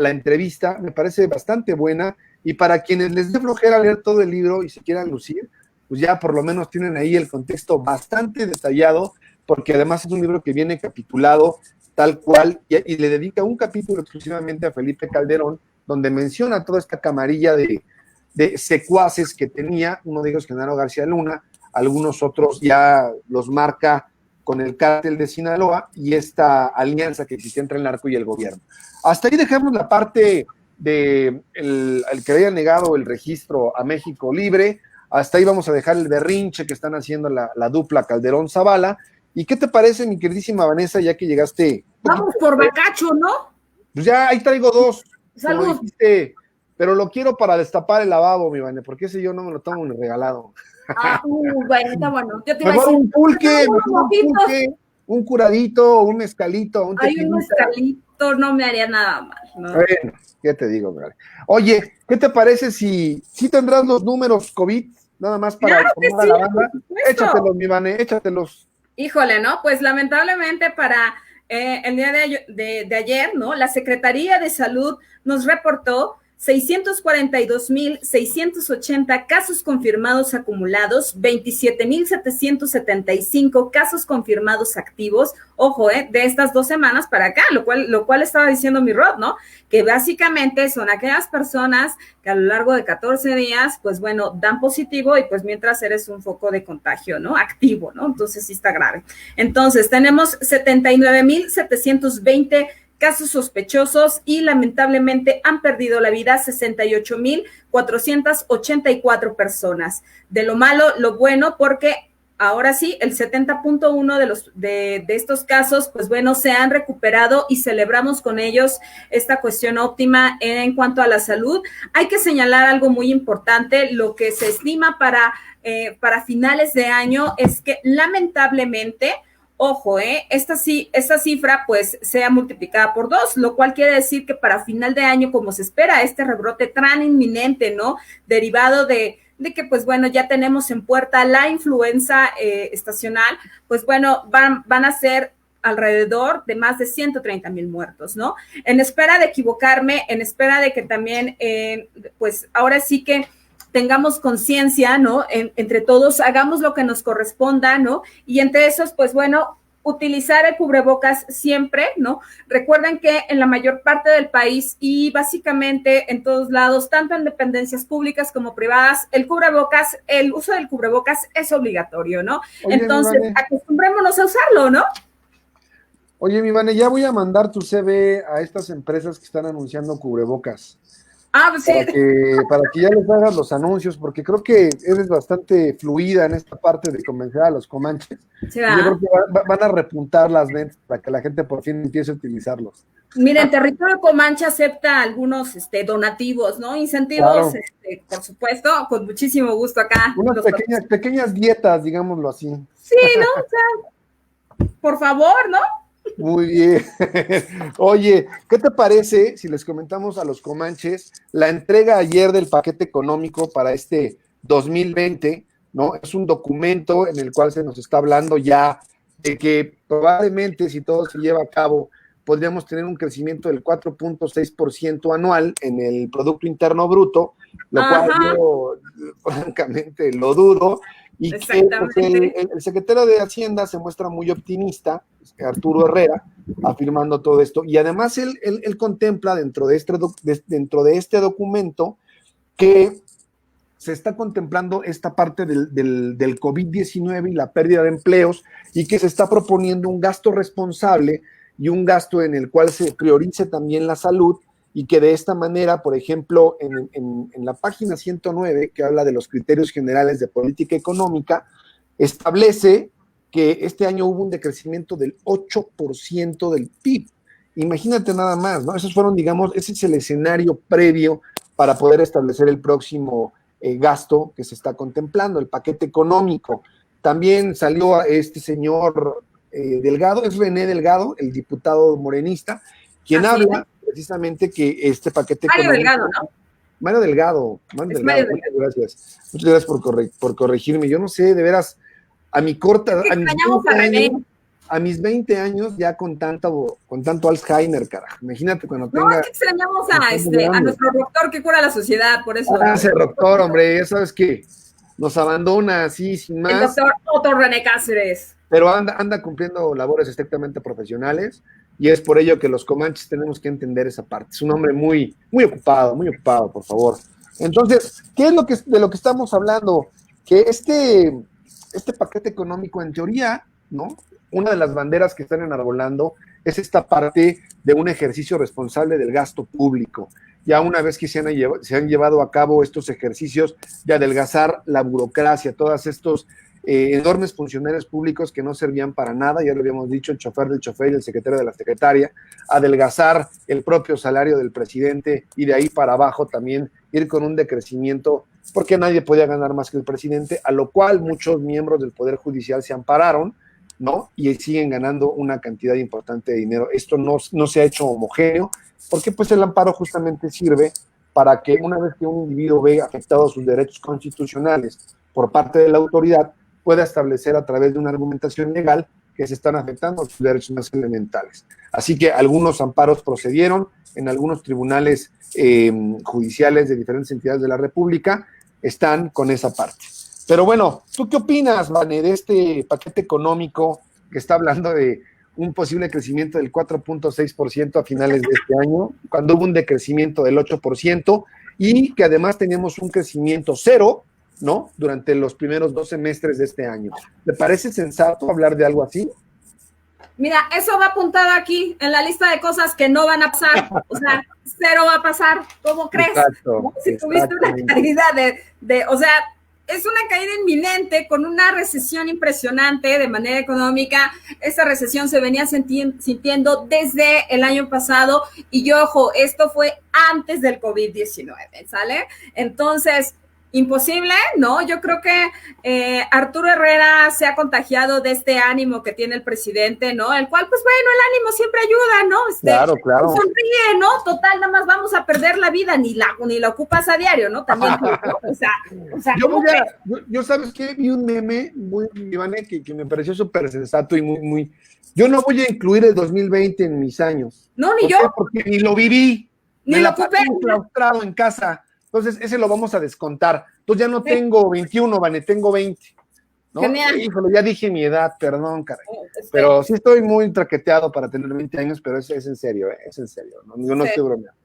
entrevista, me parece bastante buena, y para quienes les dé flojera leer todo el libro y se quieran lucir, pues ya por lo menos tienen ahí el contexto bastante detallado, porque además es un libro que viene capitulado tal cual, y le dedica un capítulo exclusivamente a Felipe Calderón, donde menciona toda esta camarilla de secuaces que tenía, uno de ellos Genaro García Luna, algunos otros ya los marca con el cártel de Sinaloa y esta alianza que existía entre el narco y el gobierno. Hasta ahí dejamos la parte de el que había negado el registro a México Libre. Hasta ahí vamos a dejar el berrinche que están haciendo la dupla Calderón-Zavala. ¿Y qué te parece, mi queridísima Vanessa, ya que llegaste? Vamos por Bacacho, ¿no? Pues ya ahí traigo dos. Salud. Dijiste, pero lo quiero para destapar el lavabo, mi Vane, porque ese yo no me lo tomo ni regalado. Bueno, está bueno. Yo te iba a Mejor decir, un pulque, un curadito, un mezcalito, un hay un mezcalito, no me haría nada mal, ¿no? Bueno, ¿qué te digo, Vane? Oye, ¿qué te parece si tendrás los números COVID? Nada más para claro que sí, la banda. Échatelos, mi Vane, échatelos. Híjole, ¿no? Pues lamentablemente para el día de ayer, ¿no? La Secretaría de Salud nos reportó 642,680 casos confirmados acumulados, 27,775 casos confirmados activos, ojo, de estas 2 semanas para acá, lo cual estaba diciendo mi Rod, ¿no? Que básicamente son aquellas personas que a lo largo de 14 días, pues bueno, dan positivo y pues mientras eres un foco de contagio, ¿no? Activo, ¿no? Entonces sí está grave. Entonces tenemos 79,720 casos sospechosos y lamentablemente han perdido la vida 68,484 personas. De lo malo, lo bueno, porque ahora sí, el 70.1 de estos casos, pues bueno, se han recuperado y celebramos con ellos esta cuestión óptima en cuanto a la salud. Hay que señalar algo muy importante, lo que se estima para finales de año es que lamentablemente, ojo, esta cifra pues sea multiplicada por 2, lo cual quiere decir que para final de año, como se espera este rebrote tan inminente, ¿no? Derivado de que pues bueno, ya tenemos en puerta la influenza estacional, pues bueno, van a ser alrededor de más de 130,000 muertos, ¿no? En espera de equivocarme, en espera de que también, pues ahora sí que tengamos conciencia, ¿no? Entre todos, hagamos lo que nos corresponda, ¿no? Y entre esos, pues bueno, utilizar el cubrebocas siempre, ¿no? Recuerden que en la mayor parte del país y básicamente en todos lados, tanto en dependencias públicas como privadas, el uso del cubrebocas es obligatorio, ¿no? Oye, entonces, acostumbrémonos a usarlo, ¿no? Oye, mi Vane, ya voy a mandar tu CV a estas empresas que están anunciando cubrebocas. Pues sí. Para que ya les hagas los anuncios, porque creo que eres bastante fluida en esta parte de convencer a los comanches. Sí, yo creo que van a repuntar las ventas para que la gente por fin empiece a utilizarlos. Miren, Territorio Comanche acepta algunos donativos, ¿no? Incentivos, claro. Por supuesto, con muchísimo gusto acá. Unas pequeñas dietas, digámoslo así. Sí, ¿no? O sea, por favor, ¿no? Muy bien. Oye, ¿qué te parece si les comentamos a los comanches la entrega ayer del paquete económico para este 2020, ¿no? Es un documento en el cual se nos está hablando ya de que probablemente, si todo se lleva a cabo, podríamos tener un crecimiento del 4.6% anual en el Producto Interno Bruto, lo cual yo francamente lo dudo. Y que pues, el secretario de Hacienda se muestra muy optimista, Arturo Herrera, afirmando todo esto. Y además él contempla dentro de este documento que se está contemplando esta parte del COVID-19 y la pérdida de empleos, y que se está proponiendo un gasto responsable y un gasto en el cual se priorice también la salud, y que de esta manera, por ejemplo, en la página 109, que habla de los criterios generales de política económica, establece que este año hubo un decrecimiento del 8% del PIB. Imagínate nada más, ¿no? Esos fueron, digamos, ese es el escenario previo para poder establecer el próximo gasto que se está contemplando, el paquete económico. También salió este señor Delgado, es René Delgado, el diputado morenista, quien habla precisamente que este paquete Mario económico... Delgado, ¿no? Mario Delgado, Mario Delgado. Muchas gracias. Muchas gracias por corregirme. Yo no sé, de veras, a mi corta... A mis 20 años ya con tanto Alzheimer, carajo. Imagínate cuando tenga... No, es que extrañamos a nuestro doctor que cura la sociedad, por eso. Ese doctor, hombre, ya sabes que nos abandona así, sin más. El doctor Otto René Cáceres. Pero anda cumpliendo labores estrictamente profesionales, y es por ello que los comanches tenemos que entender esa parte. Es un hombre muy ocupado, por favor. Entonces, ¿qué es de lo que estamos hablando? Que este paquete económico, en teoría, ¿no? Una de las banderas que están enarbolando es esta parte de un ejercicio responsable del gasto público. Ya una vez que se han llevado a cabo estos ejercicios de adelgazar la burocracia, todos estos enormes funcionarios públicos que no servían para nada, ya lo habíamos dicho, el chofer del chofer y el secretario de la secretaria, adelgazar el propio salario del presidente, y de ahí para abajo también ir con un decrecimiento, porque nadie podía ganar más que el presidente, a lo cual muchos miembros del Poder Judicial se ampararon, ¿no? Y siguen ganando una cantidad importante de dinero. Esto no se ha hecho homogéneo, porque pues el amparo justamente sirve para que una vez que un individuo ve afectados sus derechos constitucionales por parte de la autoridad, pueda establecer a través de una argumentación legal que se están afectando sus derechos más elementales. Así que algunos amparos procedieron en algunos tribunales judiciales de diferentes entidades de la República, están con esa parte. Pero bueno, ¿tú qué opinas, Vane, de este paquete económico que está hablando de un posible crecimiento del 4.6% a finales de este año, cuando hubo un decrecimiento del 8%, y que además teníamos un crecimiento cero, ¿no?, durante los primeros 2 semestres de este año? ¿Te parece sensato hablar de algo así? Mira, eso va apuntado aquí en la lista de cosas que no van a pasar. O sea, cero va a pasar. ¿Cómo crees? Exacto, si tuviste una caída o sea, es una caída inminente con una recesión impresionante de manera económica. Esa recesión se venía sintiendo desde el año pasado, y ojo, esto fue antes del COVID-19, ¿sale? Entonces, imposible, ¿no? Yo creo que Arturo Herrera se ha contagiado de este ánimo que tiene el presidente, ¿no? El cual, pues bueno, el ánimo siempre ayuda, ¿no? Claro. Sonríe, ¿no? Total, nada más vamos a perder la vida, ni la ocupas a diario, ¿no? También tú, ¿no? O sea, yo ¿sabes qué? Vi un meme muy, Ivane, que me pareció súper sensato y muy... Yo no voy a incluir el 2020 en mis años. No, ni yo. Porque ni lo viví. Ni lo ocupé. Enclaustrado en casa. Entonces, ese lo vamos a descontar. Entonces, ya no tengo 21, Vane, tengo 20. ¿No? Genial. Híjole, ya dije mi edad, perdón, caray. Pero sí estoy muy traqueteado para tener 20 años, pero es en serio, es en serio. ¿No? Yo no estoy bromeando.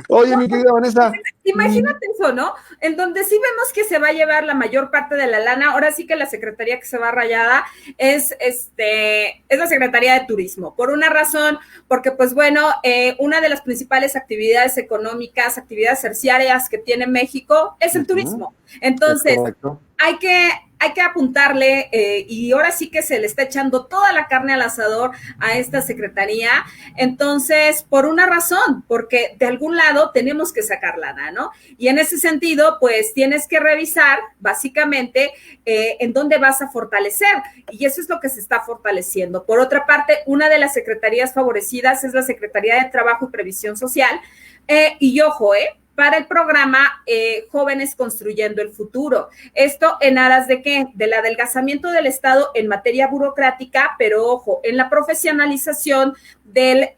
Oye, mi querida Vanessa. Imagínate eso, ¿no? En donde sí vemos que se va a llevar la mayor parte de la lana. Ahora sí que la secretaría que se va rayada es la Secretaría de Turismo. Por una razón, porque pues bueno, una de las principales actividades económicas, actividades terciarias que tiene México es el turismo. Entonces, hay que apuntarle, y ahora sí que se le está echando toda la carne al asador a esta secretaría. Entonces, por una razón, porque de algún lado tenemos que sacar lana, ¿no? Y en ese sentido, pues tienes que revisar básicamente en dónde vas a fortalecer, y eso es lo que se está fortaleciendo. Por otra parte, una de las secretarías favorecidas es la Secretaría de Trabajo y Previsión Social, y ojo, para el programa Jóvenes Construyendo el Futuro. Esto en aras de ¿qué? Del adelgazamiento del Estado en materia burocrática, pero ojo, en la profesionalización de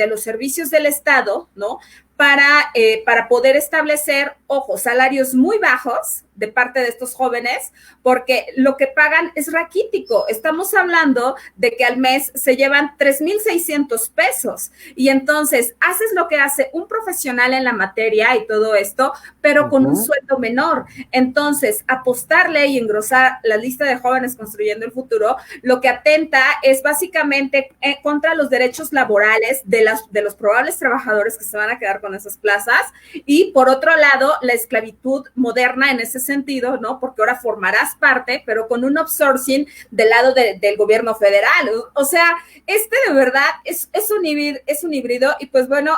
los servicios del Estado, ¿no? Para poder establecer, ojo, salarios muy bajos, de parte de estos jóvenes, porque lo que pagan es raquítico. Estamos hablando de que al mes se llevan 3,600 pesos y entonces haces lo que hace un profesional en la materia y todo esto, pero con un sueldo menor. Entonces, apostarle y engrosar la lista de jóvenes construyendo el futuro, lo que atenta es básicamente contra los derechos laborales de los probables trabajadores que se van a quedar con esas plazas y, por otro lado, la esclavitud moderna en ese sentido, ¿no? Porque ahora formarás parte, pero con un outsourcing del lado del gobierno federal. O sea, de verdad es un híbrido y pues bueno,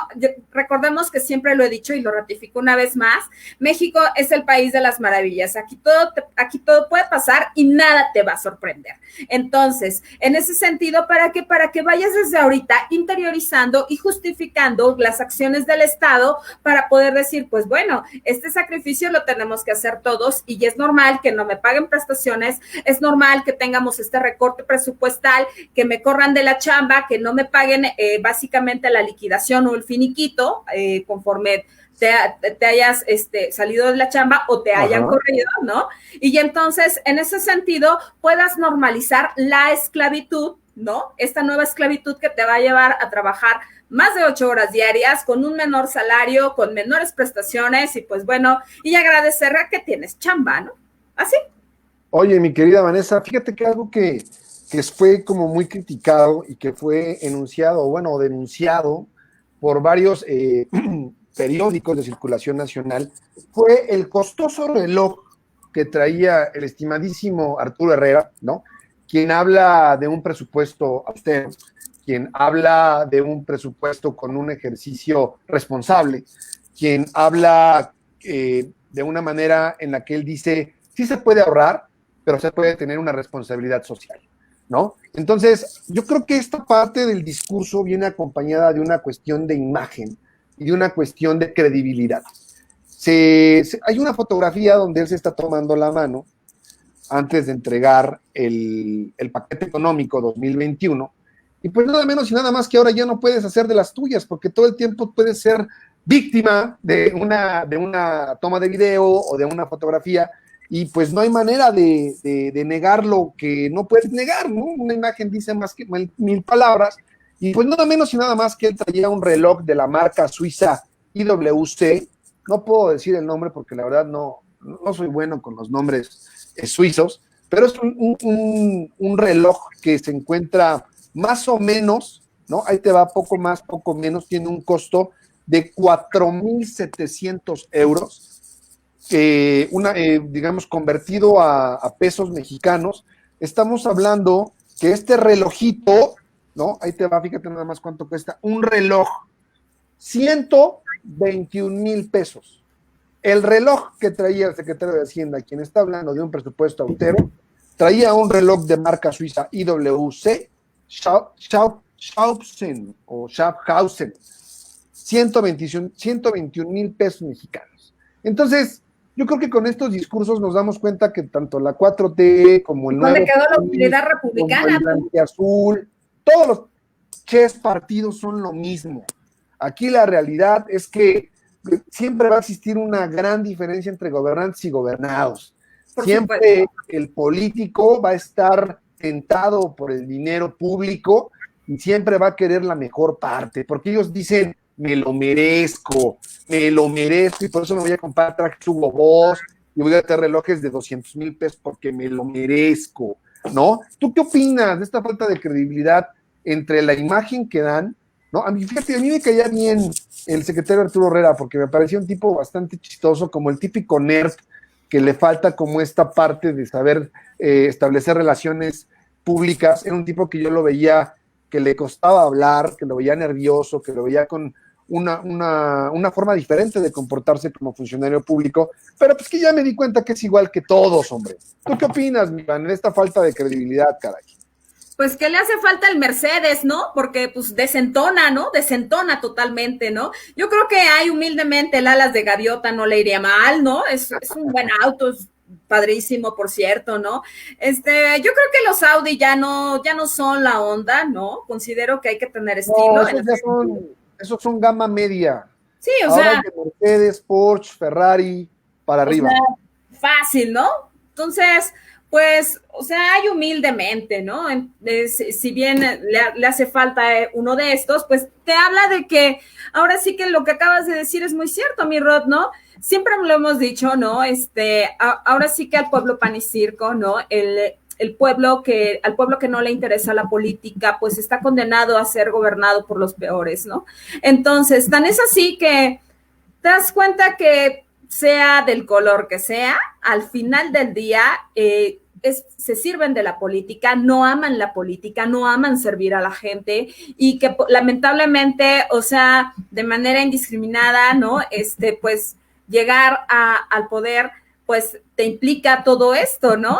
recordemos que siempre lo he dicho y lo ratifico una vez más, México es el país de las maravillas, aquí todo puede pasar y nada te va a sorprender. Entonces, en ese sentido, ¿para qué? Para que vayas desde ahorita interiorizando y justificando las acciones del Estado para poder decir, pues bueno, este sacrificio lo tenemos que hacer todos y es normal que no me paguen prestaciones, es normal que tengamos este recorte presupuestal, que me corran de la chamba, que no me paguen básicamente la liquidación o el finiquito conforme te hayas salido de la chamba o te hayan corrido, ¿no? Y entonces, en ese sentido, puedas normalizar la esclavitud, ¿no? Esta nueva esclavitud que te va a llevar a trabajar más de 8 horas diarias, con un menor salario, con menores prestaciones y pues bueno, y agradecer a que tienes chamba, ¿no? Así. Oye, mi querida Vanessa, fíjate que algo que fue como muy criticado y que fue enunciado, bueno, denunciado por varios periódicos de circulación nacional, fue el costoso reloj que traía el estimadísimo Arturo Herrera, ¿no? Quien habla de un presupuesto austero, quien habla de un presupuesto con un ejercicio responsable, quien habla de una manera en la que él dice, sí se puede ahorrar, pero se puede tener una responsabilidad social, ¿no? Entonces, yo creo que esta parte del discurso viene acompañada de una cuestión de imagen y de una cuestión de credibilidad. Hay una fotografía donde él se está tomando la mano antes de entregar el paquete económico 2021, y pues nada menos y nada más que ahora ya no puedes hacer de las tuyas, porque todo el tiempo puedes ser víctima de una toma de video o de una fotografía, y pues no hay manera de negar lo que no puedes negar, ¿no? Una imagen dice más que mil palabras, y pues nada menos y nada más que él traía un reloj de la marca suiza IWC, no puedo decir el nombre porque la verdad no soy bueno con los nombres suizos, pero es un reloj que se encuentra más o menos, ¿no? Ahí te va, poco más, poco menos, tiene un costo de 4,700 euros, digamos, convertido a pesos mexicanos, estamos hablando que este relojito, ¿no? Ahí te va, fíjate nada más cuánto cuesta, un reloj, 121,000 pesos. El reloj que traía el secretario de Hacienda, quien está hablando de un presupuesto austero, traía un reloj de marca suiza IWC, Schaffhausen, 121,000 pesos mexicanos. Entonces, yo creo que con estos discursos nos damos cuenta que tanto la 4T como el ¿Dónde nuevo quedó la utilidad republicana? como el azul, todos los partidos son lo mismo. Aquí la realidad es que siempre va a existir una gran diferencia entre gobernantes y gobernados. Siempre el político va a estar tentado por el dinero público y siempre va a querer la mejor parte, porque ellos dicen, me lo merezco, y por eso me voy a comprar trajes Hugo Boss y voy a tener relojes de 200,000 pesos porque me lo merezco, ¿no? ¿Tú qué opinas de esta falta de credibilidad entre la imagen que dan, ¿no? Fíjate, a mí me caía bien el secretario Arturo Herrera porque me parecía un tipo bastante chistoso, como el típico nerd que le falta como esta parte de saber establecer relaciones públicas. Era un tipo que yo lo veía que le costaba hablar, que lo veía nervioso, que lo veía con una forma diferente de comportarse como funcionario público, pero pues que ya me di cuenta que es igual que todos, hombre. ¿Tú qué opinas, mi Iván, en esta falta de credibilidad, caray? Pues que le hace falta el Mercedes, ¿no? Porque pues desentona, ¿no? Desentona totalmente, ¿no? Yo creo que hay humildemente el alas de gaviota no le iría mal, ¿no? Es un buen auto, es padrísimo, por cierto, ¿no? Yo creo que los Audi ya no son la onda, ¿no? Considero que hay que tener estilo. No, esos son gama media. Sí, o Ahora sea. de Mercedes, Porsche, Ferrari, para arriba. O sea, fácil, ¿no? Entonces, pues, o sea, hay humildemente, ¿no? Si bien le hace falta uno de estos, pues te habla de que ahora sí que lo que acabas de decir es muy cierto, mi Rod, ¿no? Siempre lo hemos dicho, ¿no? Ahora sí que al pueblo pan y circo, ¿no? Al pueblo que no le interesa la política, pues está condenado a ser gobernado por los peores, ¿no? Entonces, tan es así que te das cuenta que sea del color que sea, al final del día se sirven de la política, no aman la política, no aman servir a la gente y que lamentablemente, o sea, de manera indiscriminada, ¿no? Pues llegar al poder pues te implica todo esto, ¿no?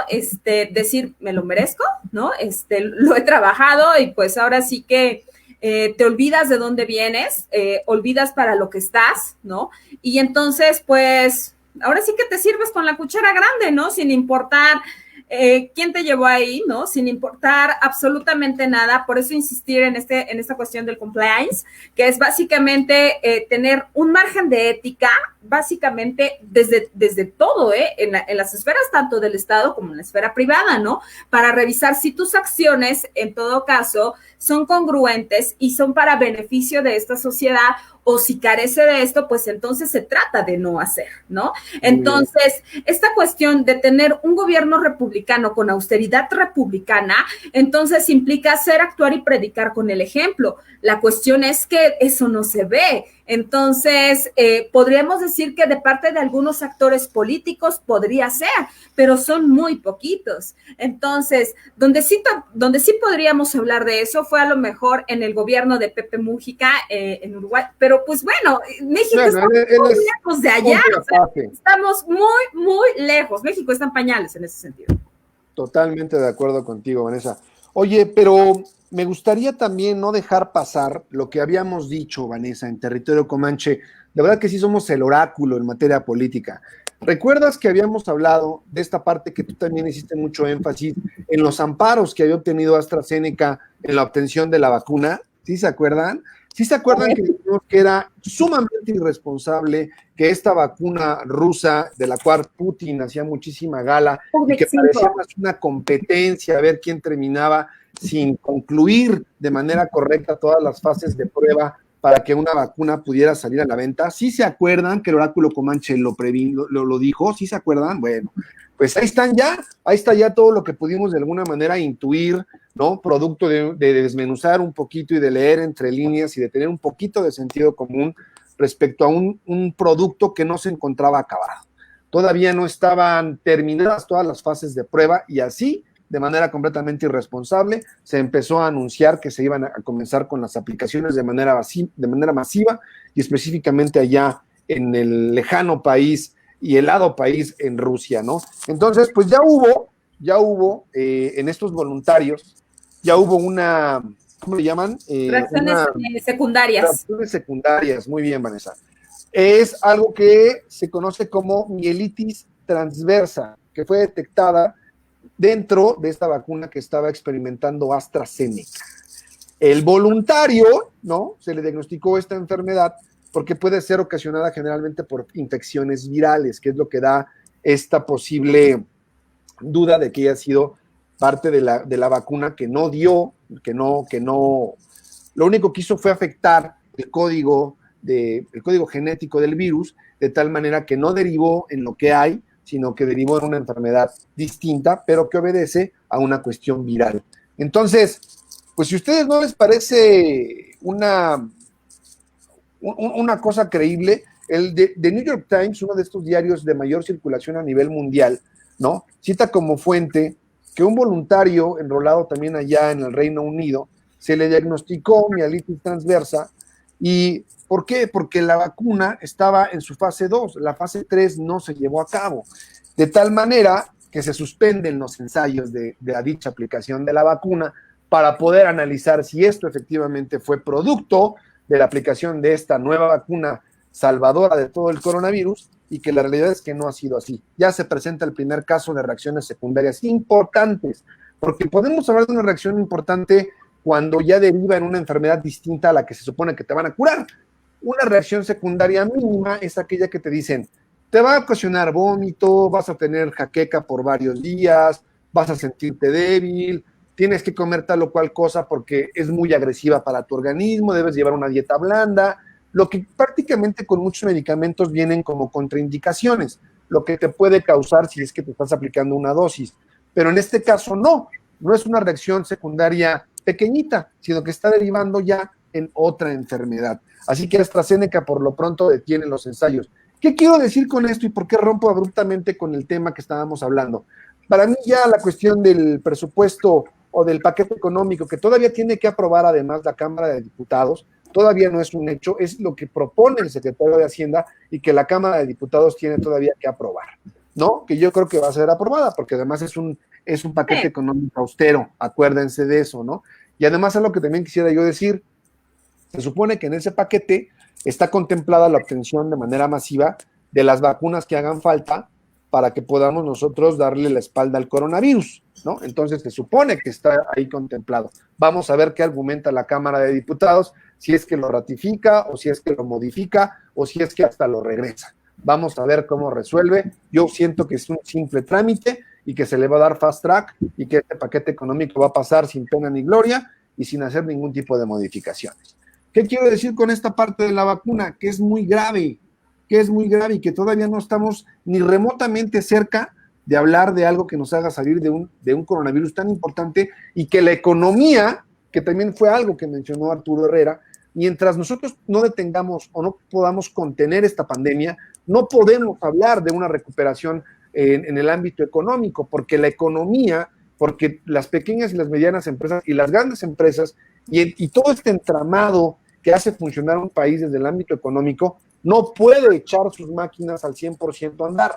Decir, me lo merezco, ¿no? Lo he trabajado y pues ahora sí que te olvidas de dónde vienes, olvidas para lo que estás, ¿no? Y entonces, pues, ahora sí que te sirves con la cuchara grande, ¿no? Sin importar quién te llevó ahí, ¿no? Sin importar absolutamente nada. Por eso insistir en esta cuestión del compliance, que es básicamente tener un margen de ética, básicamente desde todo, en las esferas tanto del Estado como en la esfera privada, ¿no? Para revisar si tus acciones, en todo caso, son congruentes y son para beneficio de esta sociedad, o si carece de esto, pues entonces se trata de no hacer, ¿no? Entonces, esta cuestión de tener un gobierno republicano con austeridad republicana, entonces implica hacer, actuar y predicar con el ejemplo. La cuestión es que eso no se ve. Entonces, podríamos decir que de parte de algunos actores políticos podría ser, pero son muy poquitos. Entonces, donde sí podríamos hablar de eso fue a lo mejor en el gobierno de Pepe Mújica en Uruguay, pero pues bueno, México está muy lejos de allá, o sea, estamos muy lejos. México está en pañales en ese sentido. Totalmente de acuerdo contigo, Vanessa. Oye, pero me gustaría también no dejar pasar lo que habíamos dicho, Vanessa, en Territorio Comanche. De verdad que sí somos el oráculo en materia política. ¿Recuerdas que habíamos hablado de esta parte que tú también hiciste mucho énfasis en los amparos que había obtenido AstraZeneca en la obtención de la vacuna? ¿Sí se acuerdan? ¿Sí se acuerdan que dijimos que era sumamente irresponsable que esta vacuna rusa, de la cual Putin hacía muchísima gala, y que parecía más una competencia a ver quién terminaba sin concluir de manera correcta todas las fases de prueba para que una vacuna pudiera salir a la venta? ¿Sí se acuerdan que el oráculo Comanche lo dijo? ¿Sí se acuerdan? Bueno, pues ahí está ya todo lo que pudimos de alguna manera intuir, ¿no? Producto de desmenuzar un poquito y de leer entre líneas y de tener un poquito de sentido común respecto a un producto que no se encontraba acabado. Todavía no estaban terminadas todas las fases de prueba y así, de manera completamente irresponsable, se empezó a anunciar que se iban a comenzar con las aplicaciones de manera masiva y específicamente allá en el lejano país y helado país en Rusia, ¿no? Entonces, pues ya hubo en estos voluntarios, ya hubo una, ¿cómo le llaman? Reacciones secundarias. Reacciones secundarias, muy bien, Vanessa. Es algo que se conoce como mielitis transversa, que fue detectada dentro de esta vacuna que estaba experimentando AstraZeneca. El voluntario, ¿no? Se le diagnosticó esta enfermedad porque puede ser ocasionada generalmente por infecciones virales, que es lo que da esta posible duda de que haya sido parte de la vacuna que no dio, que no, lo único que hizo fue afectar el código genético del virus, de tal manera que no derivó en lo que hay, sino que derivó en una enfermedad distinta, pero que obedece a una cuestión viral. Entonces, pues si a ustedes no les parece una cosa creíble, el de New York Times, uno de estos diarios de mayor circulación a nivel mundial, ¿no? Cita como fuente que un voluntario enrolado también allá en el Reino Unido se le diagnosticó mielitis transversa. ¿Y por qué? Porque la vacuna estaba en su fase 2, la fase 3 no se llevó a cabo, de tal manera que se suspenden los ensayos de la dicha aplicación de la vacuna para poder analizar si esto efectivamente fue producto de la aplicación de esta nueva vacuna salvadora de todo el coronavirus, y que la realidad es que no ha sido así. Ya se presenta el primer caso de reacciones secundarias importantes, porque podemos hablar de una reacción importante cuando ya deriva en una enfermedad distinta a la que se supone que te van a curar. Una reacción secundaria mínima es aquella que te dicen, te va a ocasionar vómito, vas a tener jaqueca por varios días, vas a sentirte débil, tienes que comer tal o cual cosa porque es muy agresiva para tu organismo, debes llevar una dieta blanda, lo que prácticamente con muchos medicamentos vienen como contraindicaciones, lo que te puede causar si es que te estás aplicando una dosis. Pero en este caso no es una reacción secundaria pequeñita, sino que está derivando ya en otra enfermedad. Así que AstraZeneca por lo pronto detiene los ensayos. ¿Qué quiero decir con esto y por qué rompo abruptamente con el tema que estábamos hablando? Para mí ya la cuestión del presupuesto o del paquete económico que todavía tiene que aprobar además la Cámara de Diputados, todavía no es un hecho, es lo que propone el secretario de Hacienda y que la Cámara de Diputados tiene todavía que aprobar, ¿no? Que yo creo que va a ser aprobada porque además es un paquete económico austero, acuérdense de eso, ¿no? Y además es lo que también quisiera yo decir, se supone que en ese paquete está contemplada la obtención de manera masiva de las vacunas que hagan falta para que podamos nosotros darle la espalda al coronavirus, ¿no? Entonces se supone que está ahí contemplado. Vamos a ver qué argumenta la Cámara de Diputados, si es que lo ratifica o si es que lo modifica o si es que hasta lo regresa. Vamos a ver cómo resuelve. Yo siento que es un simple trámite y que se le va a dar fast track y que este paquete económico va a pasar sin pena ni gloria y sin hacer ningún tipo de modificaciones. ¿Qué quiero decir con esta parte de la vacuna? Que es muy grave y que todavía no estamos ni remotamente cerca de hablar de algo que nos haga salir de un coronavirus tan importante y que la economía, que también fue algo que mencionó Arturo Herrera, mientras nosotros no detengamos o no podamos contener esta pandemia, no podemos hablar de una recuperación en el ámbito económico, porque la economía, porque las pequeñas y las medianas empresas y las grandes empresas y todo este entramado que hace funcionar un país desde el ámbito económico, no puede echar sus máquinas al 100% a andar.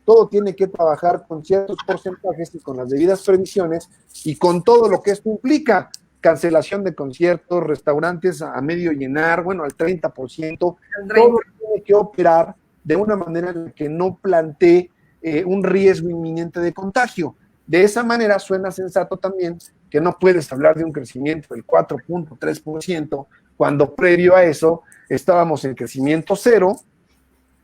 Todo tiene que trabajar con ciertos porcentajes y con las debidas previsiones y con todo lo que esto implica. Cancelación de conciertos, restaurantes a medio llenar, bueno, al 30%, todo tiene que operar de una manera en la que no plantee un riesgo inminente de contagio. De esa manera suena sensato también que no puedes hablar de un crecimiento del 4.3%, cuando previo a eso estábamos en crecimiento cero,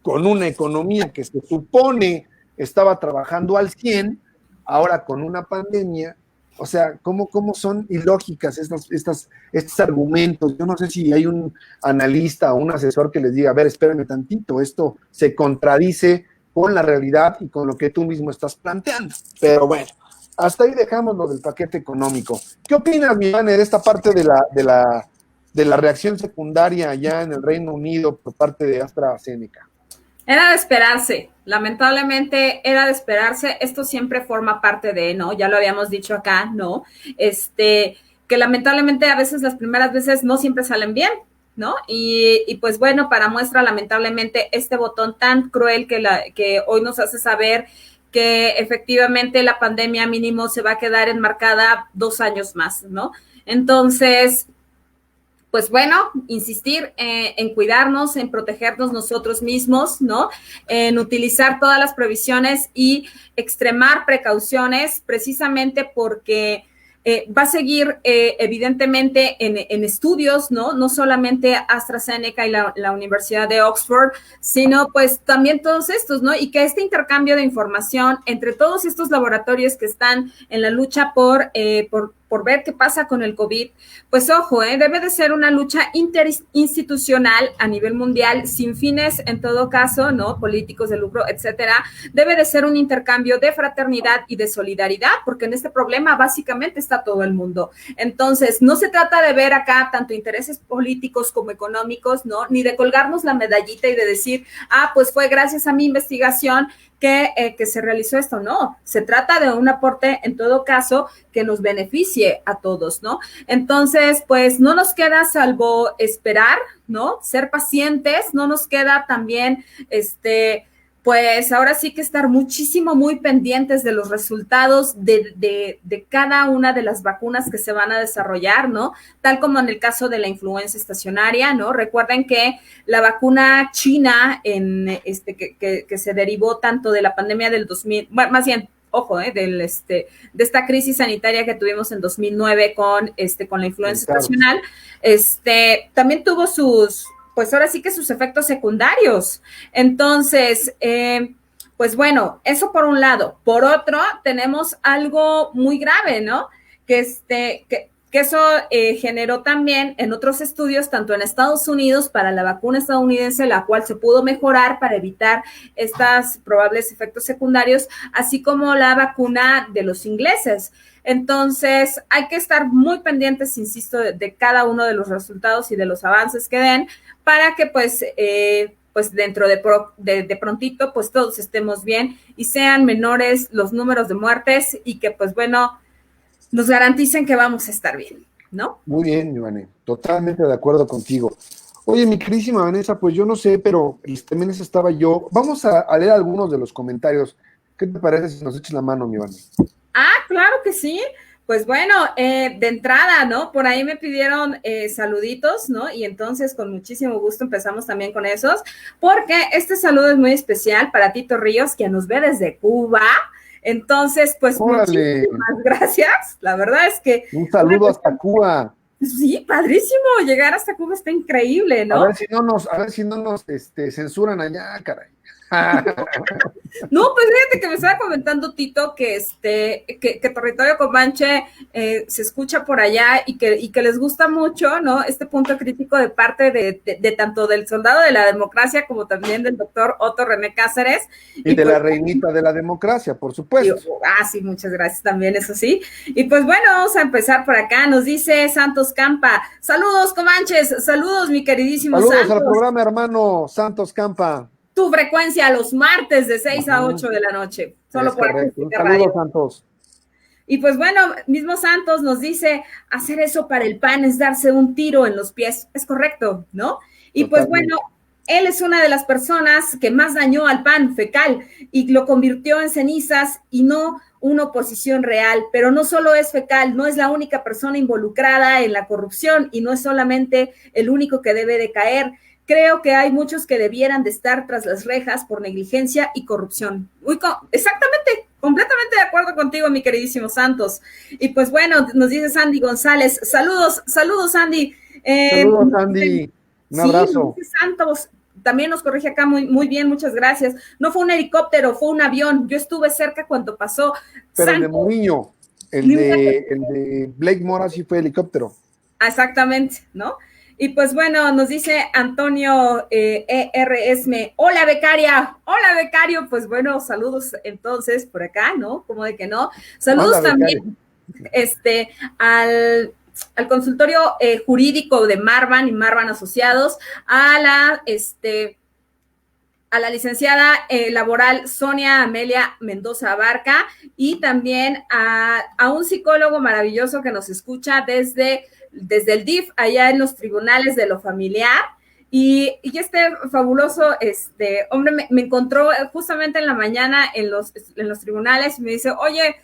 con una economía que se supone estaba trabajando al 100, ahora con una pandemia. O sea, ¿cómo son ilógicas estos argumentos? Yo no sé si hay un analista o un asesor que les diga, a ver, espérenme tantito, esto se contradice con la realidad y con lo que tú mismo estás planteando. Pero bueno, hasta ahí dejamos lo del paquete económico. ¿Qué opinas, mi Iván, de esta parte de la reacción secundaria allá en el Reino Unido por parte de AstraZeneca? Era de esperarse, lamentablemente era de esperarse, esto siempre forma parte de, ¿no? Ya lo habíamos dicho acá, ¿no? Que lamentablemente a veces las primeras veces no siempre salen bien, ¿no? Y pues bueno, para muestra lamentablemente este botón tan cruel que hoy nos hace saber que efectivamente la pandemia mínimo se va a quedar enmarcada 2 años más, ¿no? Entonces, pues bueno, insistir en cuidarnos, en protegernos nosotros mismos, ¿no? En utilizar todas las previsiones y extremar precauciones, precisamente porque va a seguir evidentemente en estudios, ¿no? No solamente AstraZeneca y la Universidad de Oxford, sino pues también todos estos, ¿no? Y que este intercambio de información entre todos estos laboratorios que están en la lucha por ver qué pasa con el COVID, pues ojo, debe de ser una lucha interinstitucional a nivel mundial, sin fines en todo caso, ¿no? Políticos de lucro, etcétera. Debe de ser un intercambio de fraternidad y de solidaridad, porque en este problema básicamente está todo el mundo. Entonces, no se trata de ver acá tanto intereses políticos como económicos, ¿no? Ni de colgarnos la medallita y de decir, pues fue gracias a mi investigación que se realizó esto. No, se trata de un aporte en todo caso que nos beneficie a todos, ¿no? Entonces, pues no nos queda salvo esperar, ¿no? Ser pacientes, no nos queda también, pues ahora sí que estar muy pendientes de los resultados de cada una de las vacunas que se van a desarrollar, ¿no? Tal como en el caso de la influenza estacionaria, ¿no? Recuerden que la vacuna china que se derivó tanto de la pandemia del 2000, bueno, más bien, ojo, de esta crisis sanitaria que tuvimos en 2009 con la influenza estacional, también tuvo sus pues ahora sí que sus efectos secundarios. Entonces, pues bueno, eso por un lado. Por otro, tenemos algo muy grave, ¿no? Que eso generó también en otros estudios, tanto en Estados Unidos, para la vacuna estadounidense, la cual se pudo mejorar para evitar estos probables efectos secundarios, así como la vacuna de los ingleses. Entonces, hay que estar muy pendientes, insisto, de cada uno de los resultados y de los avances que den para que, pues dentro de prontito, pues todos estemos bien y sean menores los números de muertes y que, pues bueno, nos garanticen que vamos a estar bien, ¿no? Muy bien, Ivane, totalmente de acuerdo contigo. Oye, mi queridísima Vanessa, pues yo no sé, pero también estaba yo. Vamos a leer algunos de los comentarios. ¿Qué te parece si nos echas la mano, mi Ivane? Ah, claro que sí. Pues bueno, de entrada, ¿no? Por ahí me pidieron saluditos, ¿no? Y entonces con muchísimo gusto empezamos también con esos, porque este saludo es muy especial para Tito Ríos, que nos ve desde Cuba. Entonces, pues ¡Órale! Muchísimas gracias. La verdad es que... Un saludo hasta Cuba. Sí, padrísimo. Llegar hasta Cuba está increíble, ¿no? A ver si no nos censuran allá, caray. No, pues fíjate que me estaba comentando Tito que que Territorio Comanche se escucha por allá y que les gusta mucho, ¿no? Este punto crítico de parte de tanto del soldado de la democracia como también del doctor Otto René Cáceres. Y de pues, la reinita de la democracia, por supuesto. Sí, muchas gracias también, eso sí. Y pues bueno, vamos a empezar por acá. Nos dice Santos Campa. Saludos, Comanches. Saludos, mi queridísimo Saludos Santos. al programa, hermano Santos Campa. Tu frecuencia los martes de 6 a 8 de la noche. Solo por aquí. Saludos, Santos. Y pues bueno, mismo Santos nos dice, hacer eso para el PAN es darse un tiro en los pies. Es correcto, ¿no? Y pues bueno, él es una de las personas que más dañó al PAN fecal y lo convirtió en cenizas y no una oposición real. Pero no solo es fecal, no es la única persona involucrada en la corrupción y no es solamente el único que debe de caer. Creo que hay muchos que debieran de estar tras las rejas por negligencia y corrupción. Exactamente, completamente de acuerdo contigo, mi queridísimo Santos. Y pues bueno, nos dice Sandy González. Saludos, Sandy. Saludos, Sandy. Un abrazo. Sí, Santos también nos corrige acá muy bien, muchas gracias. No fue un helicóptero, fue un avión. Yo estuve cerca cuando pasó. Pero Santos, el de Mourinho, el de Blake Mora sí fue helicóptero. Exactamente, ¿no? Y pues bueno, nos dice Antonio ERSM, hola becaria, hola becario, pues bueno, saludos entonces por acá, ¿no? Como de que no. Saludos hola, también al consultorio jurídico de Marvan y Marvan Asociados, a la licenciada laboral Sonia Amelia Mendoza Abarca y también a un psicólogo maravilloso que nos escucha desde el DIF, allá en los tribunales de lo familiar, y este fabuloso hombre me encontró justamente en la mañana en los tribunales y me dice, oye,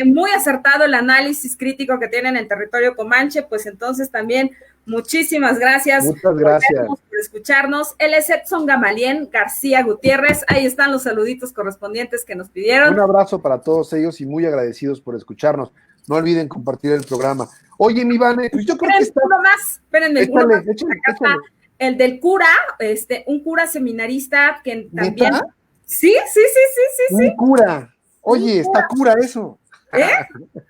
muy acertado el análisis crítico que tienen en territorio Comanche, pues entonces también muchísimas gracias. Muchas gracias por escucharnos. Él es Edson Gamalien García Gutiérrez, ahí están los saluditos correspondientes que nos pidieron. Un abrazo para todos ellos y muy agradecidos por escucharnos. No olviden compartir el programa. Oye, mi Vane, pues yo creo que está... Uno más, espérenme. Échale. El del cura, un cura seminarista que también... ¿Neta? Sí. Un cura. Oye, está cura eso.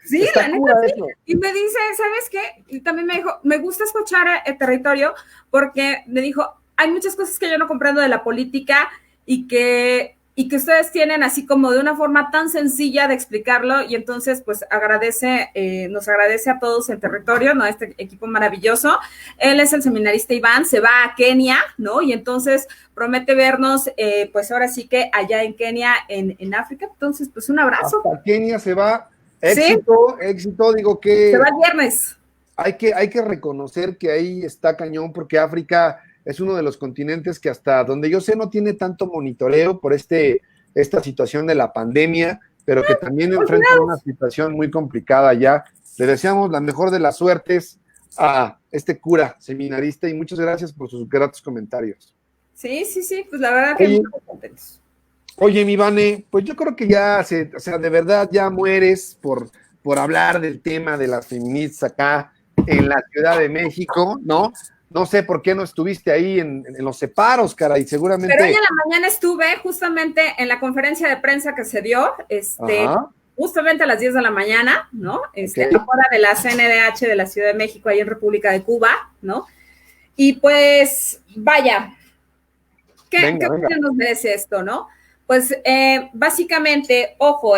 Sí, la neta sí. Y me dice, ¿sabes qué? Y también me dijo, me gusta escuchar el territorio porque me dijo, hay muchas cosas que yo no comprendo de la política y que ustedes tienen así como de una forma tan sencilla de explicarlo y entonces pues nos agradece a todos el territorio, ¿no? Este equipo maravilloso. Él es el seminarista Iván, se va a Kenia, ¿no? Y entonces promete vernos pues ahora sí que allá en Kenia, en África. Entonces pues un abrazo. Hasta Kenia se va, éxito, digo que... Se va el viernes. Hay que reconocer que ahí está cañón porque África... es uno de los continentes que hasta donde yo sé no tiene tanto monitoreo por esta situación de la pandemia, pero que también enfrenta una situación muy complicada ya. Le deseamos la mejor de las suertes a este cura seminarista y muchas gracias por sus gratos comentarios. Sí, pues la verdad que muy contentos. Oye, mi Vane, pues yo creo que ya, de verdad ya mueres por hablar del tema de las feministas acá en la Ciudad de México, ¿no? No sé por qué no estuviste ahí en los separos, caray, seguramente. Pero hoy en la mañana estuve justamente en la conferencia de prensa que se dio, justamente a las 10 de la mañana, ¿no? Afuera de la CNDH de la Ciudad de México, ahí en República de Cuba, ¿no? Y pues, vaya, ¿qué nos merece esto, no? Pues básicamente, ojo,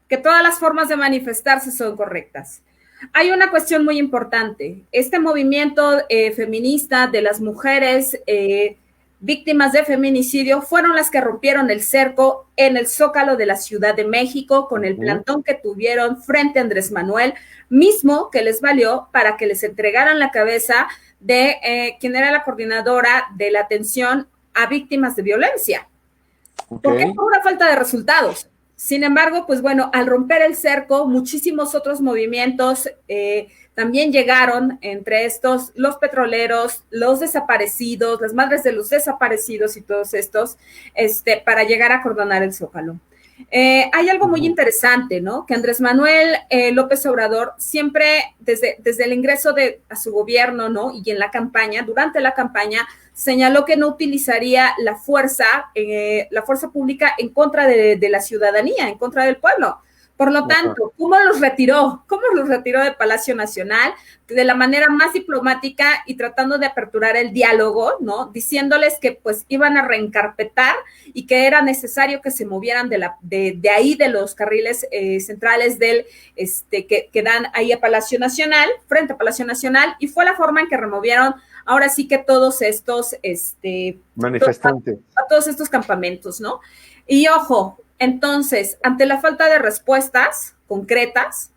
que todas las formas de manifestarse son correctas. Hay una cuestión muy importante. Este movimiento feminista de las mujeres víctimas de feminicidio fueron las que rompieron el cerco en el Zócalo de la Ciudad de México con el plantón que tuvieron frente a Andrés Manuel, mismo que les valió para que les entregaran la cabeza de quien era la coordinadora de la atención a víctimas de violencia. ¿Por qué? Por una falta de resultados. Sin embargo, pues bueno, al romper el cerco, muchísimos otros movimientos también llegaron, entre estos los petroleros, los desaparecidos, las madres de los desaparecidos y todos estos, para llegar a acordonar el Zócalo. Hay algo muy interesante, ¿no? Que Andrés Manuel López Obrador siempre, desde el ingreso a su gobierno, ¿no? Y en la campaña, durante la campaña, señaló que no utilizaría la fuerza pública en contra de la ciudadanía, en contra del pueblo. Por lo tanto, ¿cómo los retiró? ¿Cómo los retiró de Palacio Nacional? De la manera más diplomática y tratando de aperturar el diálogo, ¿no? Diciéndoles que pues iban a reencarpetar y que era necesario que se movieran de ahí, de los carriles centrales que dan ahí a Palacio Nacional, frente a Palacio Nacional, y fue la forma en que removieron ahora sí que todos estos manifestantes. A todos estos campamentos, ¿no? Y ojo, entonces, ante la falta de respuestas concretas,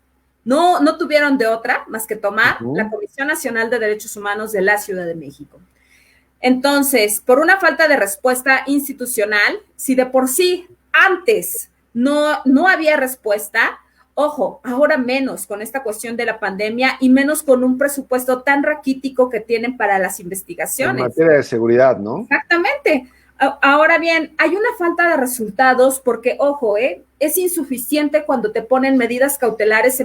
no tuvieron de otra más que tomar la Comisión Nacional de Derechos Humanos de la Ciudad de México. Entonces, por una falta de respuesta institucional, si de por sí antes no había respuesta, ojo, ahora menos con esta cuestión de la pandemia y menos con un presupuesto tan raquítico que tienen para las investigaciones. En materia de seguridad, ¿no? Exactamente. Ahora bien, hay una falta de resultados porque, ojo, es insuficiente cuando te ponen medidas cautelares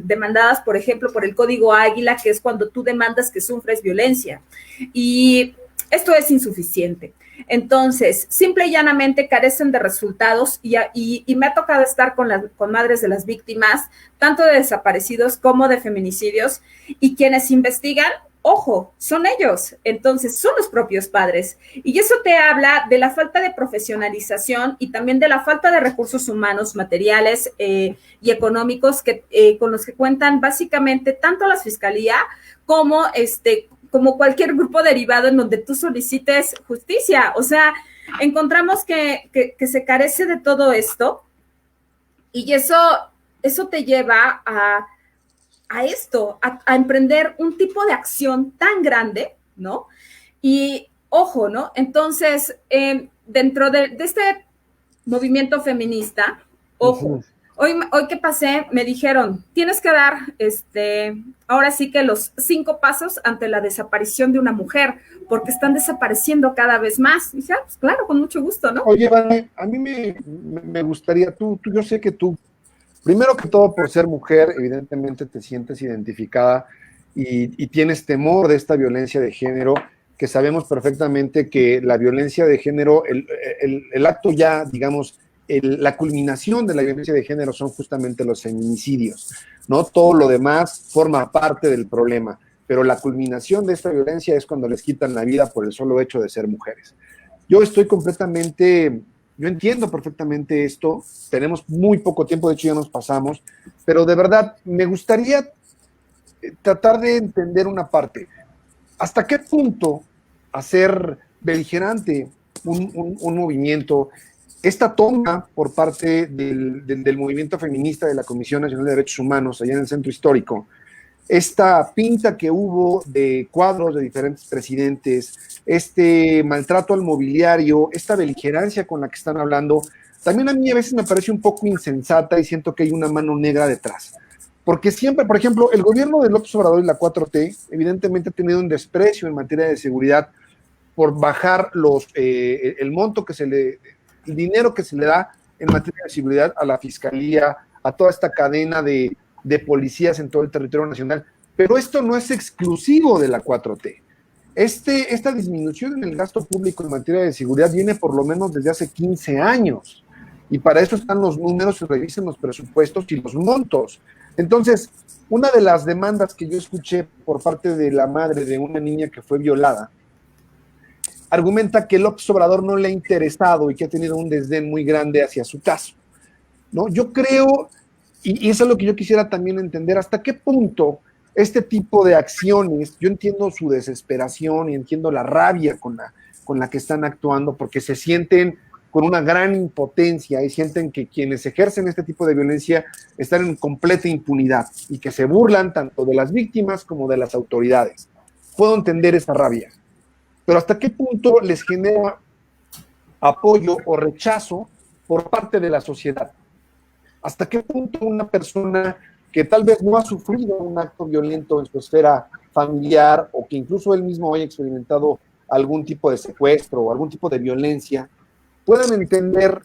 demandadas, por ejemplo, por el Código Águila, que es cuando tú demandas que sufres violencia. Y esto es insuficiente. Entonces, simple y llanamente carecen de resultados y me ha tocado estar con madres de las víctimas, tanto de desaparecidos como de feminicidios, y quienes investigan, ojo, son ellos, entonces son los propios padres. Y eso te habla de la falta de profesionalización y también de la falta de recursos humanos, materiales y económicos con los que cuentan básicamente tanto la Fiscalía como cualquier grupo derivado en donde tú solicites justicia. O sea, encontramos que se carece de todo esto y eso te lleva a emprender un tipo de acción tan grande, ¿no? Y ojo, ¿no? Entonces, dentro de este movimiento feminista, ojo, hoy que pasé, me dijeron, tienes que dar, ahora sí que los 5 pasos ante la desaparición de una mujer, porque están desapareciendo cada vez más. Y dije, pues claro, con mucho gusto, ¿no? Oye, Vane, a mí me gustaría, yo sé que tú, primero que todo, por ser mujer, evidentemente te sientes identificada y tienes temor de esta violencia de género, que sabemos perfectamente que la violencia de género, el acto ya, digamos, la culminación de la violencia de género son justamente los feminicidios, ¿no? Todo lo demás forma parte del problema, pero la culminación de esta violencia es cuando les quitan la vida por el solo hecho de ser mujeres. Yo entiendo perfectamente esto, tenemos muy poco tiempo, de hecho ya nos pasamos, pero de verdad me gustaría tratar de entender una parte. ¿Hasta qué punto hacer beligerante un movimiento, esta toma por parte del movimiento feminista de la Comisión Nacional de Derechos Humanos allá en el Centro Histórico, esta pinta que hubo de cuadros de diferentes presidentes, este maltrato al mobiliario, esta beligerancia con la que están hablando, también a mí a veces me parece un poco insensata y siento que hay una mano negra detrás. Porque siempre, por ejemplo, el gobierno de López Obrador y la 4T evidentemente ha tenido un desprecio en materia de seguridad por bajar el monto el dinero que se le da en materia de seguridad a la Fiscalía, a toda esta cadena de policías en todo el territorio nacional. Pero esto no es exclusivo de la 4T. esta disminución en el gasto público en materia de seguridad viene por lo menos desde hace 15 años. Y para eso están los números, se revisan los presupuestos y los montos. Entonces, una de las demandas que yo escuché por parte de la madre de una niña que fue violada, argumenta que López Obrador no le ha interesado y que ha tenido un desdén muy grande hacia su caso, ¿no? Yo creo, y eso es lo que yo quisiera también entender, hasta qué punto este tipo de acciones, yo entiendo su desesperación y entiendo la rabia con la que están actuando, porque se sienten con una gran impotencia y sienten que quienes ejercen este tipo de violencia están en completa impunidad y que se burlan tanto de las víctimas como de las autoridades. Puedo entender esa rabia, pero ¿hasta qué punto les genera apoyo o rechazo por parte de la sociedad? ¿Hasta qué punto una persona que tal vez no ha sufrido un acto violento en su esfera familiar o que incluso él mismo haya experimentado algún tipo de secuestro o algún tipo de violencia, puedan entender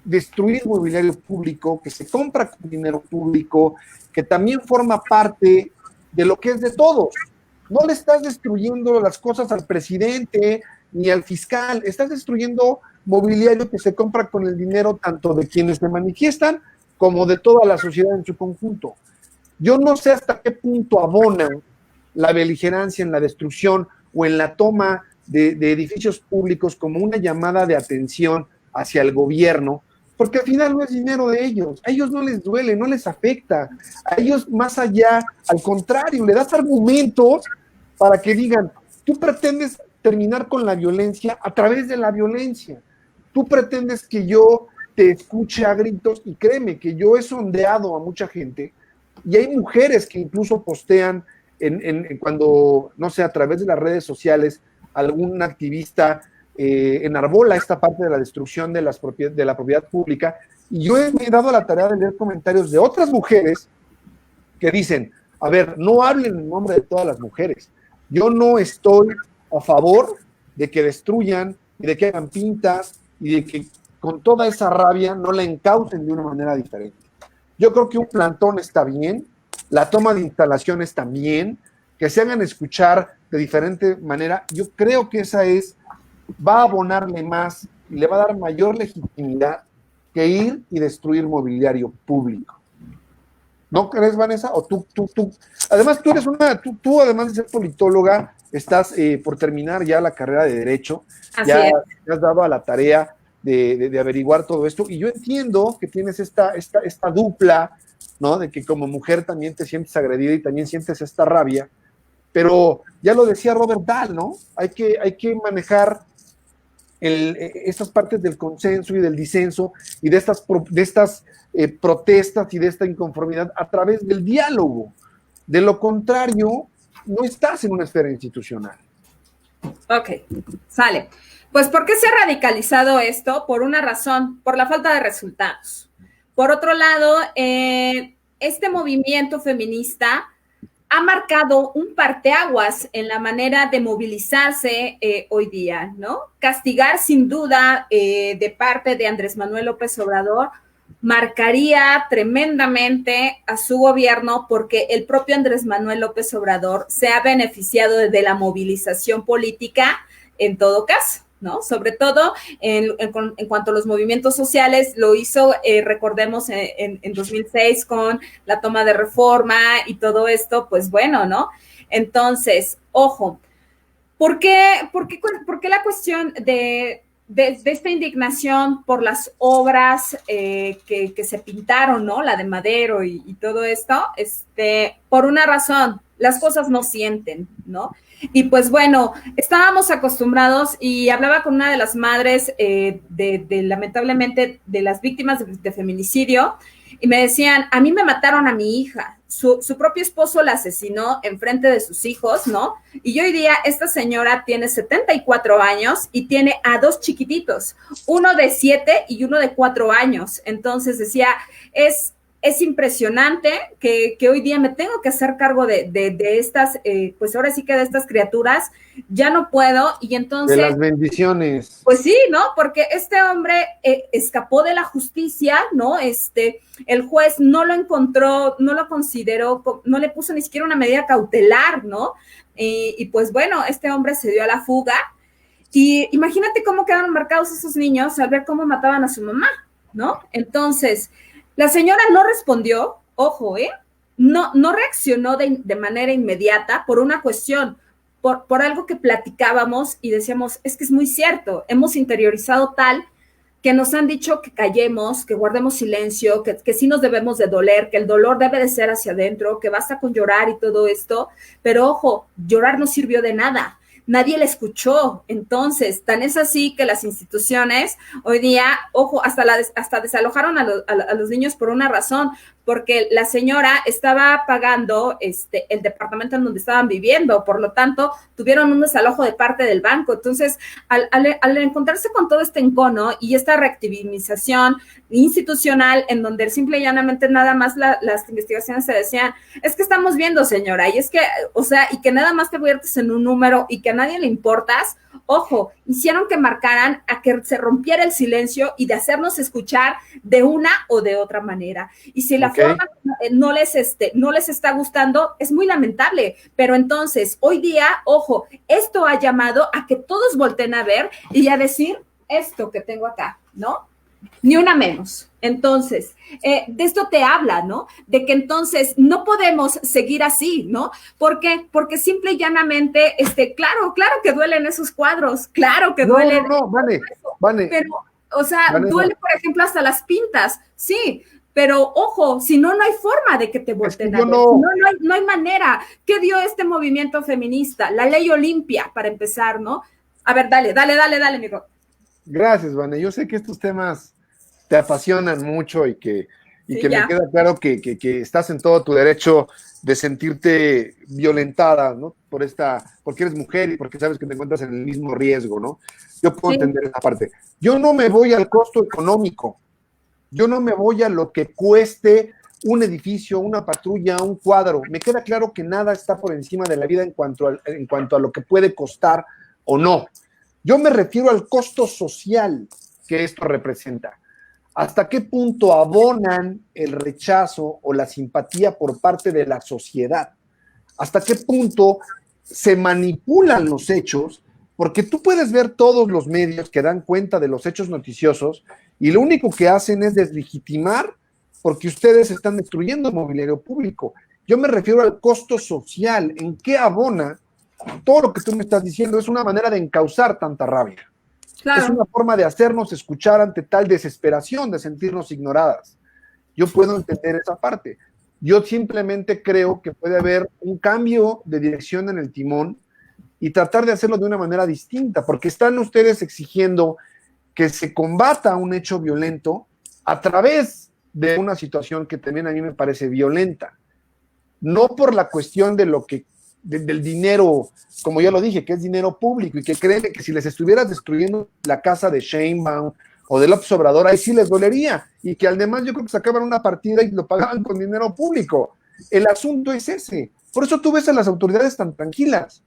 destruir mobiliario público que se compra con dinero público, que también forma parte de lo que es de todos? No le estás destruyendo las cosas al presidente ni al fiscal, estás destruyendo mobiliario que se compra con el dinero tanto de quienes se manifiestan como de toda la sociedad en su conjunto. Yo no sé hasta qué punto abona la beligerancia en la destrucción o en la toma de edificios públicos como una llamada de atención hacia el gobierno, porque al final no es dinero de ellos, a ellos no les duele, no les afecta, a ellos más allá, al contrario, le das argumentos para que digan, tú pretendes terminar con la violencia a través de la violencia, tú pretendes que yo te escuche a gritos, y créeme que yo he sondeado a mucha gente, y hay mujeres que incluso postean cuando, no sé, a través de las redes sociales, algún activista enarbola esta parte de la destrucción de la propiedad pública, y yo me he dado la tarea de leer comentarios de otras mujeres que dicen, a ver, no hablen en nombre de todas las mujeres, yo no estoy a favor de que destruyan y de que hagan pintas y de que con toda esa rabia no la encaucen de una manera diferente. Yo creo que un plantón está bien, la toma de instalaciones también, que se hagan escuchar de diferente manera. Yo creo que va a abonarle más y le va a dar mayor legitimidad que ir y destruir mobiliario público. ¿No crees, Vanessa? O tú. Además, tú eres tú además de ser politóloga, estás por terminar ya la carrera de Derecho. Así ya es. te has dado a la tarea de averiguar todo esto, y yo entiendo que tienes esta dupla, ¿no? De que como mujer también te sientes agredida y también sientes esta rabia, pero ya lo decía Robert Dahl, ¿no? Hay que manejar estas partes del consenso y del disenso y de estas protestas y de esta inconformidad a través del diálogo. De lo contrario, no estás en una esfera institucional. Ok, sale. Pues, ¿por qué se ha radicalizado esto? Por una razón, por la falta de resultados. Por otro lado, este movimiento feminista ha marcado un parteaguas en la manera de movilizarse hoy día, ¿no? Castigar sin duda de parte de Andrés Manuel López Obrador marcaría tremendamente a su gobierno, porque el propio Andrés Manuel López Obrador se ha beneficiado de la movilización política en todo caso, ¿no? Sobre todo en cuanto a los movimientos sociales, lo hizo, recordemos, en 2006 con la toma de Reforma y todo esto, pues bueno, ¿no? Entonces, ojo, ¿por qué la cuestión de esta indignación por las obras que se pintaron, ¿no? La de Madero y todo esto, por una razón, las cosas no sienten, ¿no? Y pues bueno, estábamos acostumbrados, y hablaba con una de las madres lamentablemente de las víctimas de feminicidio, y me decían, a mí me mataron a mi hija, su propio esposo la asesinó enfrente de sus hijos, ¿no? Y hoy día esta señora tiene 74 años y tiene a dos chiquititos, uno de 7 y uno de 4 años. Entonces decía, es impresionante que hoy día me tengo que hacer cargo de estas, pues ahora sí que de estas criaturas, ya no puedo, y entonces... De las bendiciones. Pues sí, ¿no? Porque este hombre escapó de la justicia, ¿no? El juez no lo encontró, no lo consideró, no le puso ni siquiera una medida cautelar, ¿no? y pues bueno, este hombre se dio a la fuga. Y imagínate cómo quedaron marcados esos niños al ver cómo mataban a su mamá, ¿no? Entonces, la señora no respondió, ojo, no reaccionó de manera inmediata por una cuestión, por algo que platicábamos y decíamos, es que es muy cierto, hemos interiorizado tal que nos han dicho que callemos, que guardemos silencio, que sí nos debemos de doler, que el dolor debe de ser hacia adentro, que basta con llorar y todo esto, pero ojo, llorar no sirvió de nada. Nadie le escuchó. Entonces, tan es así que las instituciones hoy día, ojo, hasta desalojaron a los niños por una razón, porque la señora estaba pagando el departamento en donde estaban viviendo, por lo tanto, tuvieron un desalojo de parte del banco. Entonces, al encontrarse con todo este encono y esta reactivización institucional, en donde simple y llanamente nada más las investigaciones se decían, es que estamos viendo, señora, y es que, o sea, y que nada más te conviertes en un número y que a nadie le importas, ojo, hicieron que marcaran a que se rompiera el silencio y de hacernos escuchar de una o de otra manera. Y si la forma no les está gustando, es muy lamentable. Pero entonces, hoy día, ojo, esto ha llamado a que todos volteen a ver y a decir esto que tengo acá, ¿no? Ni una menos. Entonces, de esto te habla, ¿no? De que entonces no podemos seguir así, ¿no? ¿Por qué? Porque simple y llanamente, claro que duelen esos cuadros, claro que duelen. No, Vane. Pero, o sea, Vane, duele, por ejemplo, hasta las pintas, sí, pero ojo, si no, no hay forma de que te volteen a ver. No hay manera. ¿Qué dio este movimiento feminista? La ley Olimpia, para empezar, ¿no? A ver, dale, amigo. Gracias, Vane. Yo sé que estos temas te apasionan mucho y que me queda claro que estás en todo tu derecho de sentirte violentada, ¿no? Porque eres mujer y porque sabes que te encuentras en el mismo riesgo, ¿no? Yo puedo entender esa parte. Yo no me voy al costo económico. Yo no me voy a lo que cueste un edificio, una patrulla, un cuadro. Me queda claro que nada está por encima de la vida en cuanto a lo que puede costar o no. Yo me refiero al costo social que esto representa. ¿Hasta qué punto abonan el rechazo o la simpatía por parte de la sociedad? ¿Hasta qué punto se manipulan los hechos? Porque tú puedes ver todos los medios que dan cuenta de los hechos noticiosos y lo único que hacen es deslegitimar porque ustedes están destruyendo el mobiliario público. Yo me refiero al costo social. ¿En qué abona todo lo que tú me estás diciendo? Es una manera de encauzar tanta rabia. Claro. Es una forma de hacernos escuchar ante tal desesperación, de sentirnos ignoradas. Yo puedo entender esa parte. Yo simplemente creo que puede haber un cambio de dirección en el timón y tratar de hacerlo de una manera distinta, porque están ustedes exigiendo que se combata un hecho violento a través de una situación que también a mí me parece violenta. No por la cuestión de lo que del dinero, como ya lo dije, que es dinero público y que creen que si les estuvieras destruyendo la casa de Sheinbaum o de López Obrador, ahí sí les dolería y que además yo creo que sacaban una partida y lo pagaban con dinero público. El asunto es ese. Por eso tú ves a las autoridades tan tranquilas,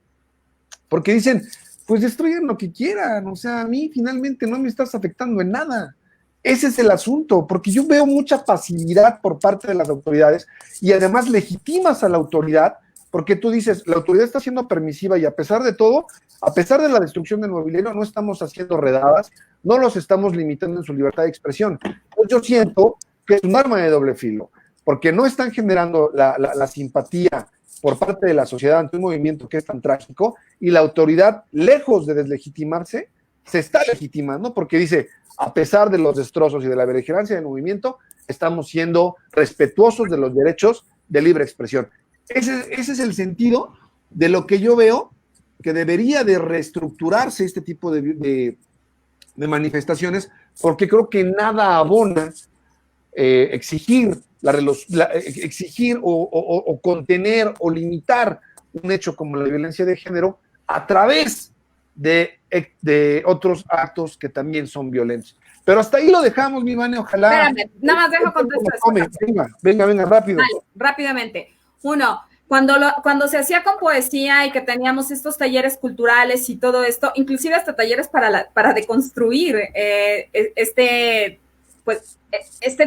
porque dicen, pues destruyan lo que quieran, o sea, a mí finalmente no me estás afectando en nada. Ese es el asunto, porque yo veo mucha pasividad por parte de las autoridades y además legitimas a la autoridad. Porque tú dices, la autoridad está siendo permisiva y a pesar de todo, a pesar de la destrucción del mobiliario, no estamos haciendo redadas, no los estamos limitando en su libertad de expresión. Pues yo siento que es un arma de doble filo, porque no están generando la simpatía por parte de la sociedad ante un movimiento que es tan trágico y la autoridad, lejos de deslegitimarse, se está legitimando porque dice, a pesar de los destrozos y de la beligerancia del movimiento, estamos siendo respetuosos de los derechos de libre expresión. Ese es el sentido de lo que yo veo que debería de reestructurarse este tipo de manifestaciones, porque creo que nada abona exigir o contener o limitar un hecho como la violencia de género a través de otros actos que también son violentos. Pero hasta ahí lo dejamos, mi Vane, ojalá. Espérame, nada más dejo contestar. Venga, rápido. Vale, rápidamente. Uno, cuando se hacía con poesía y que teníamos estos talleres culturales y todo esto, inclusive hasta talleres para deconstruir este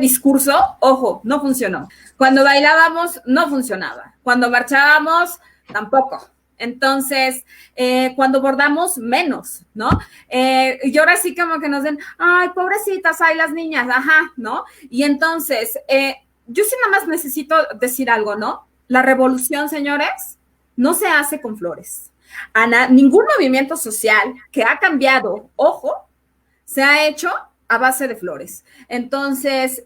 discurso, ojo, no funcionó. Cuando bailábamos, no funcionaba. Cuando marchábamos, tampoco. Entonces, cuando bordamos, menos, ¿no? Y ahora sí como que nos den, ay, pobrecitas, ay, las niñas, ajá, ¿no? Y entonces, yo sí nada más necesito decir algo, ¿no? La revolución, señores, no se hace con flores. Ningún movimiento social que ha cambiado, ojo, se ha hecho a base de flores. Entonces,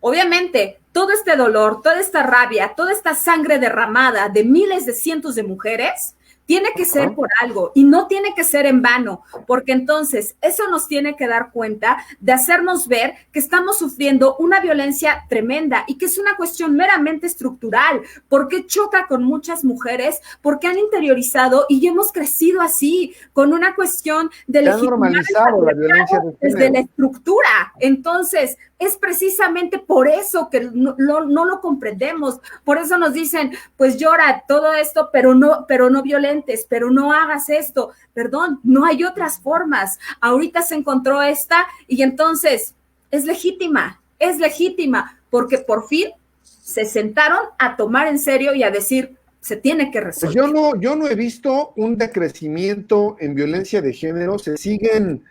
obviamente, todo este dolor, toda esta rabia, toda esta sangre derramada de miles de cientos de mujeres, tiene que ser por algo y no tiene que ser en vano, porque entonces eso nos tiene que dar cuenta de hacernos ver que estamos sufriendo una violencia tremenda y que es una cuestión meramente estructural, porque choca con muchas mujeres, porque han interiorizado y hemos crecido así, con una cuestión de legitimar normalizado la violencia desde la estructura. Entonces, es precisamente por eso que no lo comprendemos, por eso nos dicen, pues llora todo esto, pero no violentes, pero no hagas esto, perdón, no hay otras formas, ahorita se encontró esta y entonces es legítima, porque por fin se sentaron a tomar en serio y a decir, se tiene que resolver. Pues yo no he visto un decrecimiento en violencia de género, se siguen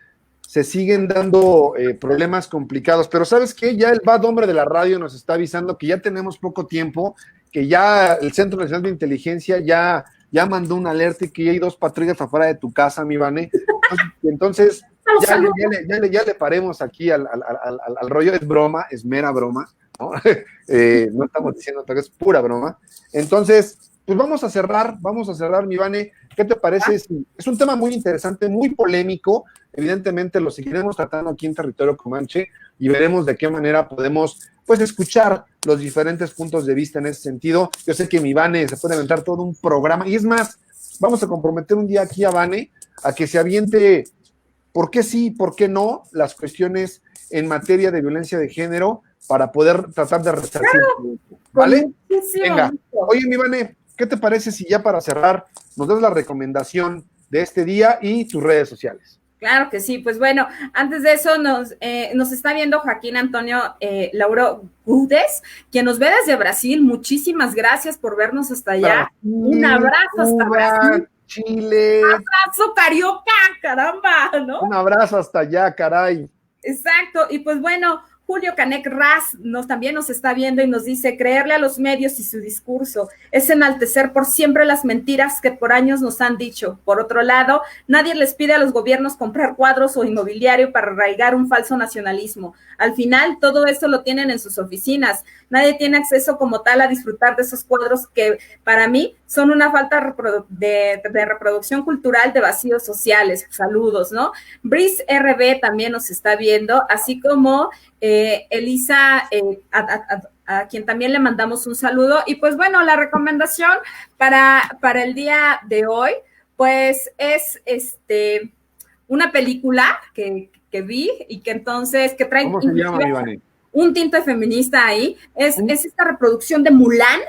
dando problemas complicados, pero ¿sabes qué? Ya el bad hombre de la radio nos está avisando que ya tenemos poco tiempo, que ya el Centro Nacional de Inteligencia ya mandó una alerta y que ya hay 2 patrullas afuera de tu casa, mi Vane. Entonces, ya le paremos aquí al rollo, es broma, es mera broma, ¿no? No estamos diciendo que es pura broma. Entonces, pues vamos a cerrar, mi Vane. ¿Qué te parece? Es un tema muy interesante, muy polémico. Evidentemente lo seguiremos tratando aquí en Territorio Comanche y veremos de qué manera podemos, pues, escuchar los diferentes puntos de vista en ese sentido. Yo sé que mi Vane se puede aventar todo un programa y es más, vamos a comprometer un día aquí a Vane a que se aviente por qué sí, por qué no, las cuestiones en materia de violencia de género para poder tratar de resarcir. Claro, ¿vale? Venga. Oye, mi Vane, ¿qué te parece si ya para cerrar nos das la recomendación de este día y tus redes sociales? Claro que sí, pues bueno, antes de eso nos está viendo Joaquín Antonio Lauro Gudes, quien nos ve desde Brasil. Muchísimas gracias por vernos hasta allá. Un abrazo hasta Brasil. Chile. Un abrazo carioca, caramba, ¿no? Un abrazo hasta allá, caray. Exacto, y pues bueno, Julio Canek Raz también nos está viendo y nos dice, creerle a los medios y su discurso es enaltecer por siempre las mentiras que por años nos han dicho. Por otro lado, nadie les pide a los gobiernos comprar cuadros o inmobiliario para arraigar un falso nacionalismo. Al final, todo eso lo tienen en sus oficinas. Nadie tiene acceso como tal a disfrutar de esos cuadros que para mí son una falta de reproducción cultural de vacíos sociales. Saludos, ¿no? Brice RB también nos está viendo, así como Elisa, a quien también le mandamos un saludo. Y pues bueno, la recomendación para el día de hoy, pues es una película que vi y que entonces, que trae... ¿Cómo se llama, Iván? Un tinte feminista ahí, es esta reproducción de Mulan,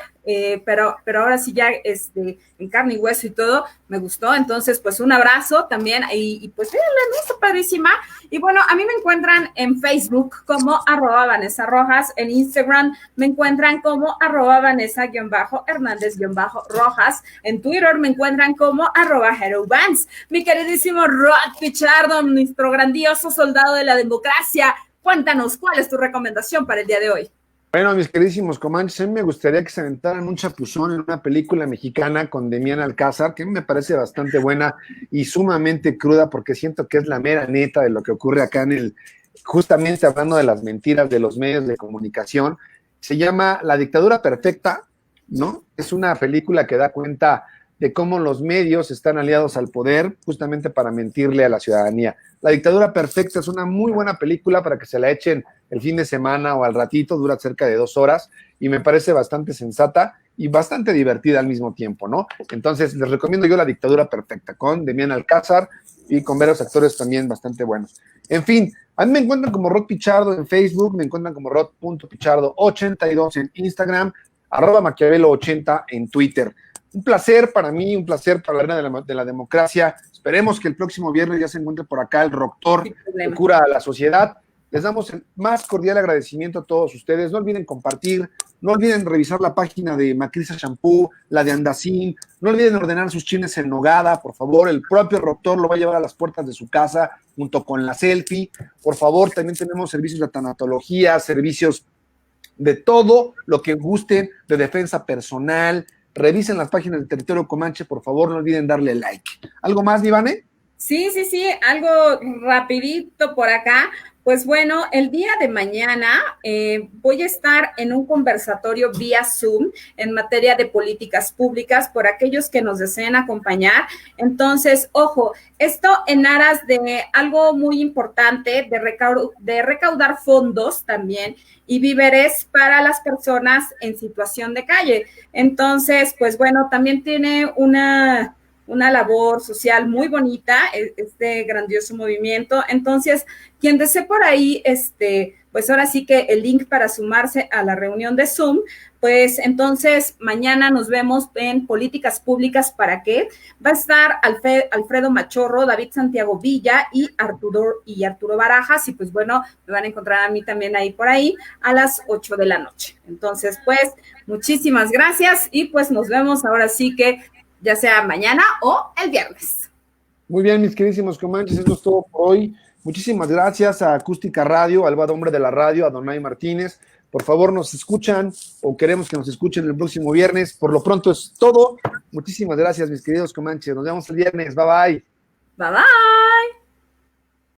pero ahora sí ya en carne y hueso y todo, me gustó. Entonces, pues un abrazo también, y pues véanla, ¿no? Está padrísima. Y bueno, a mí me encuentran en Facebook como @Vanessa Rojas, en Instagram me encuentran como @Vanessa_Hernández_Rojas, en Twitter me encuentran como @HeroVans. Mi queridísimo Rod Pichardo, nuestro grandioso soldado de la democracia, cuéntanos, ¿cuál es tu recomendación para el día de hoy? Bueno, mis queridísimos comanches, a mí me gustaría que se aventaran un chapuzón en una película mexicana con Demián Alcázar, que me parece bastante buena y sumamente cruda, porque siento que es la mera neta de lo que ocurre acá justamente hablando de las mentiras de los medios de comunicación. Se llama La dictadura perfecta, ¿no? Es una película que da cuenta de cómo los medios están aliados al poder justamente para mentirle a la ciudadanía. La dictadura perfecta es una muy buena película para que se la echen el fin de semana o al ratito, dura cerca de 2 horas y me parece bastante sensata y bastante divertida al mismo tiempo, ¿no? Entonces les recomiendo yo La dictadura perfecta con Demián Alcázar y con varios actores también bastante buenos. En fin, a mí me encuentran como Rod Pichardo en Facebook, me encuentran como Rod.Pichardo82 en Instagram, @Maquiavelo80 en Twitter. Un placer para mí, un placer para la reina de la democracia. Esperemos que el próximo viernes ya se encuentre por acá el doctor que cura a la sociedad. Les damos el más cordial agradecimiento a todos ustedes. No olviden compartir, no olviden revisar la página de Macrisa Shampoo, la de Andacín, no olviden ordenar sus chines en nogada, por favor. El propio doctor lo va a llevar a las puertas de su casa junto con la selfie. Por favor, también tenemos servicios de tanatología, servicios de todo lo que gusten, de defensa personal. Revisen las páginas del Territorio Comanche, por favor, no olviden darle like. ¿Algo más, Ivane? Sí, algo rapidito por acá. Pues bueno, el día de mañana voy a estar en un conversatorio vía Zoom en materia de políticas públicas por aquellos que nos deseen acompañar. Entonces, ojo, esto en aras de algo muy importante, de recaudar fondos también y víveres para las personas en situación de calle. Entonces, pues bueno, también tiene una labor social muy bonita, este grandioso movimiento. Entonces, quien desee por ahí, pues ahora sí que el link para sumarse a la reunión de Zoom, pues entonces mañana nos vemos en Políticas Públicas. ¿Para qué? Va a estar Alfredo Machorro, David Santiago Villa y Arturo Barajas, y pues bueno, me van a encontrar a mí también ahí por ahí a las 8 de la noche. Entonces, pues, muchísimas gracias y pues nos vemos ahora sí que ya sea mañana o el viernes. Muy bien, mis queridísimos comanches, esto es todo por hoy. Muchísimas gracias a Acústica Radio, al hombre de la radio, a Donay Martínez. Por favor, nos escuchan o queremos que nos escuchen el próximo viernes. Por lo pronto es todo. Muchísimas gracias, mis queridos comanches. Nos vemos el viernes. Bye, bye. Bye, bye.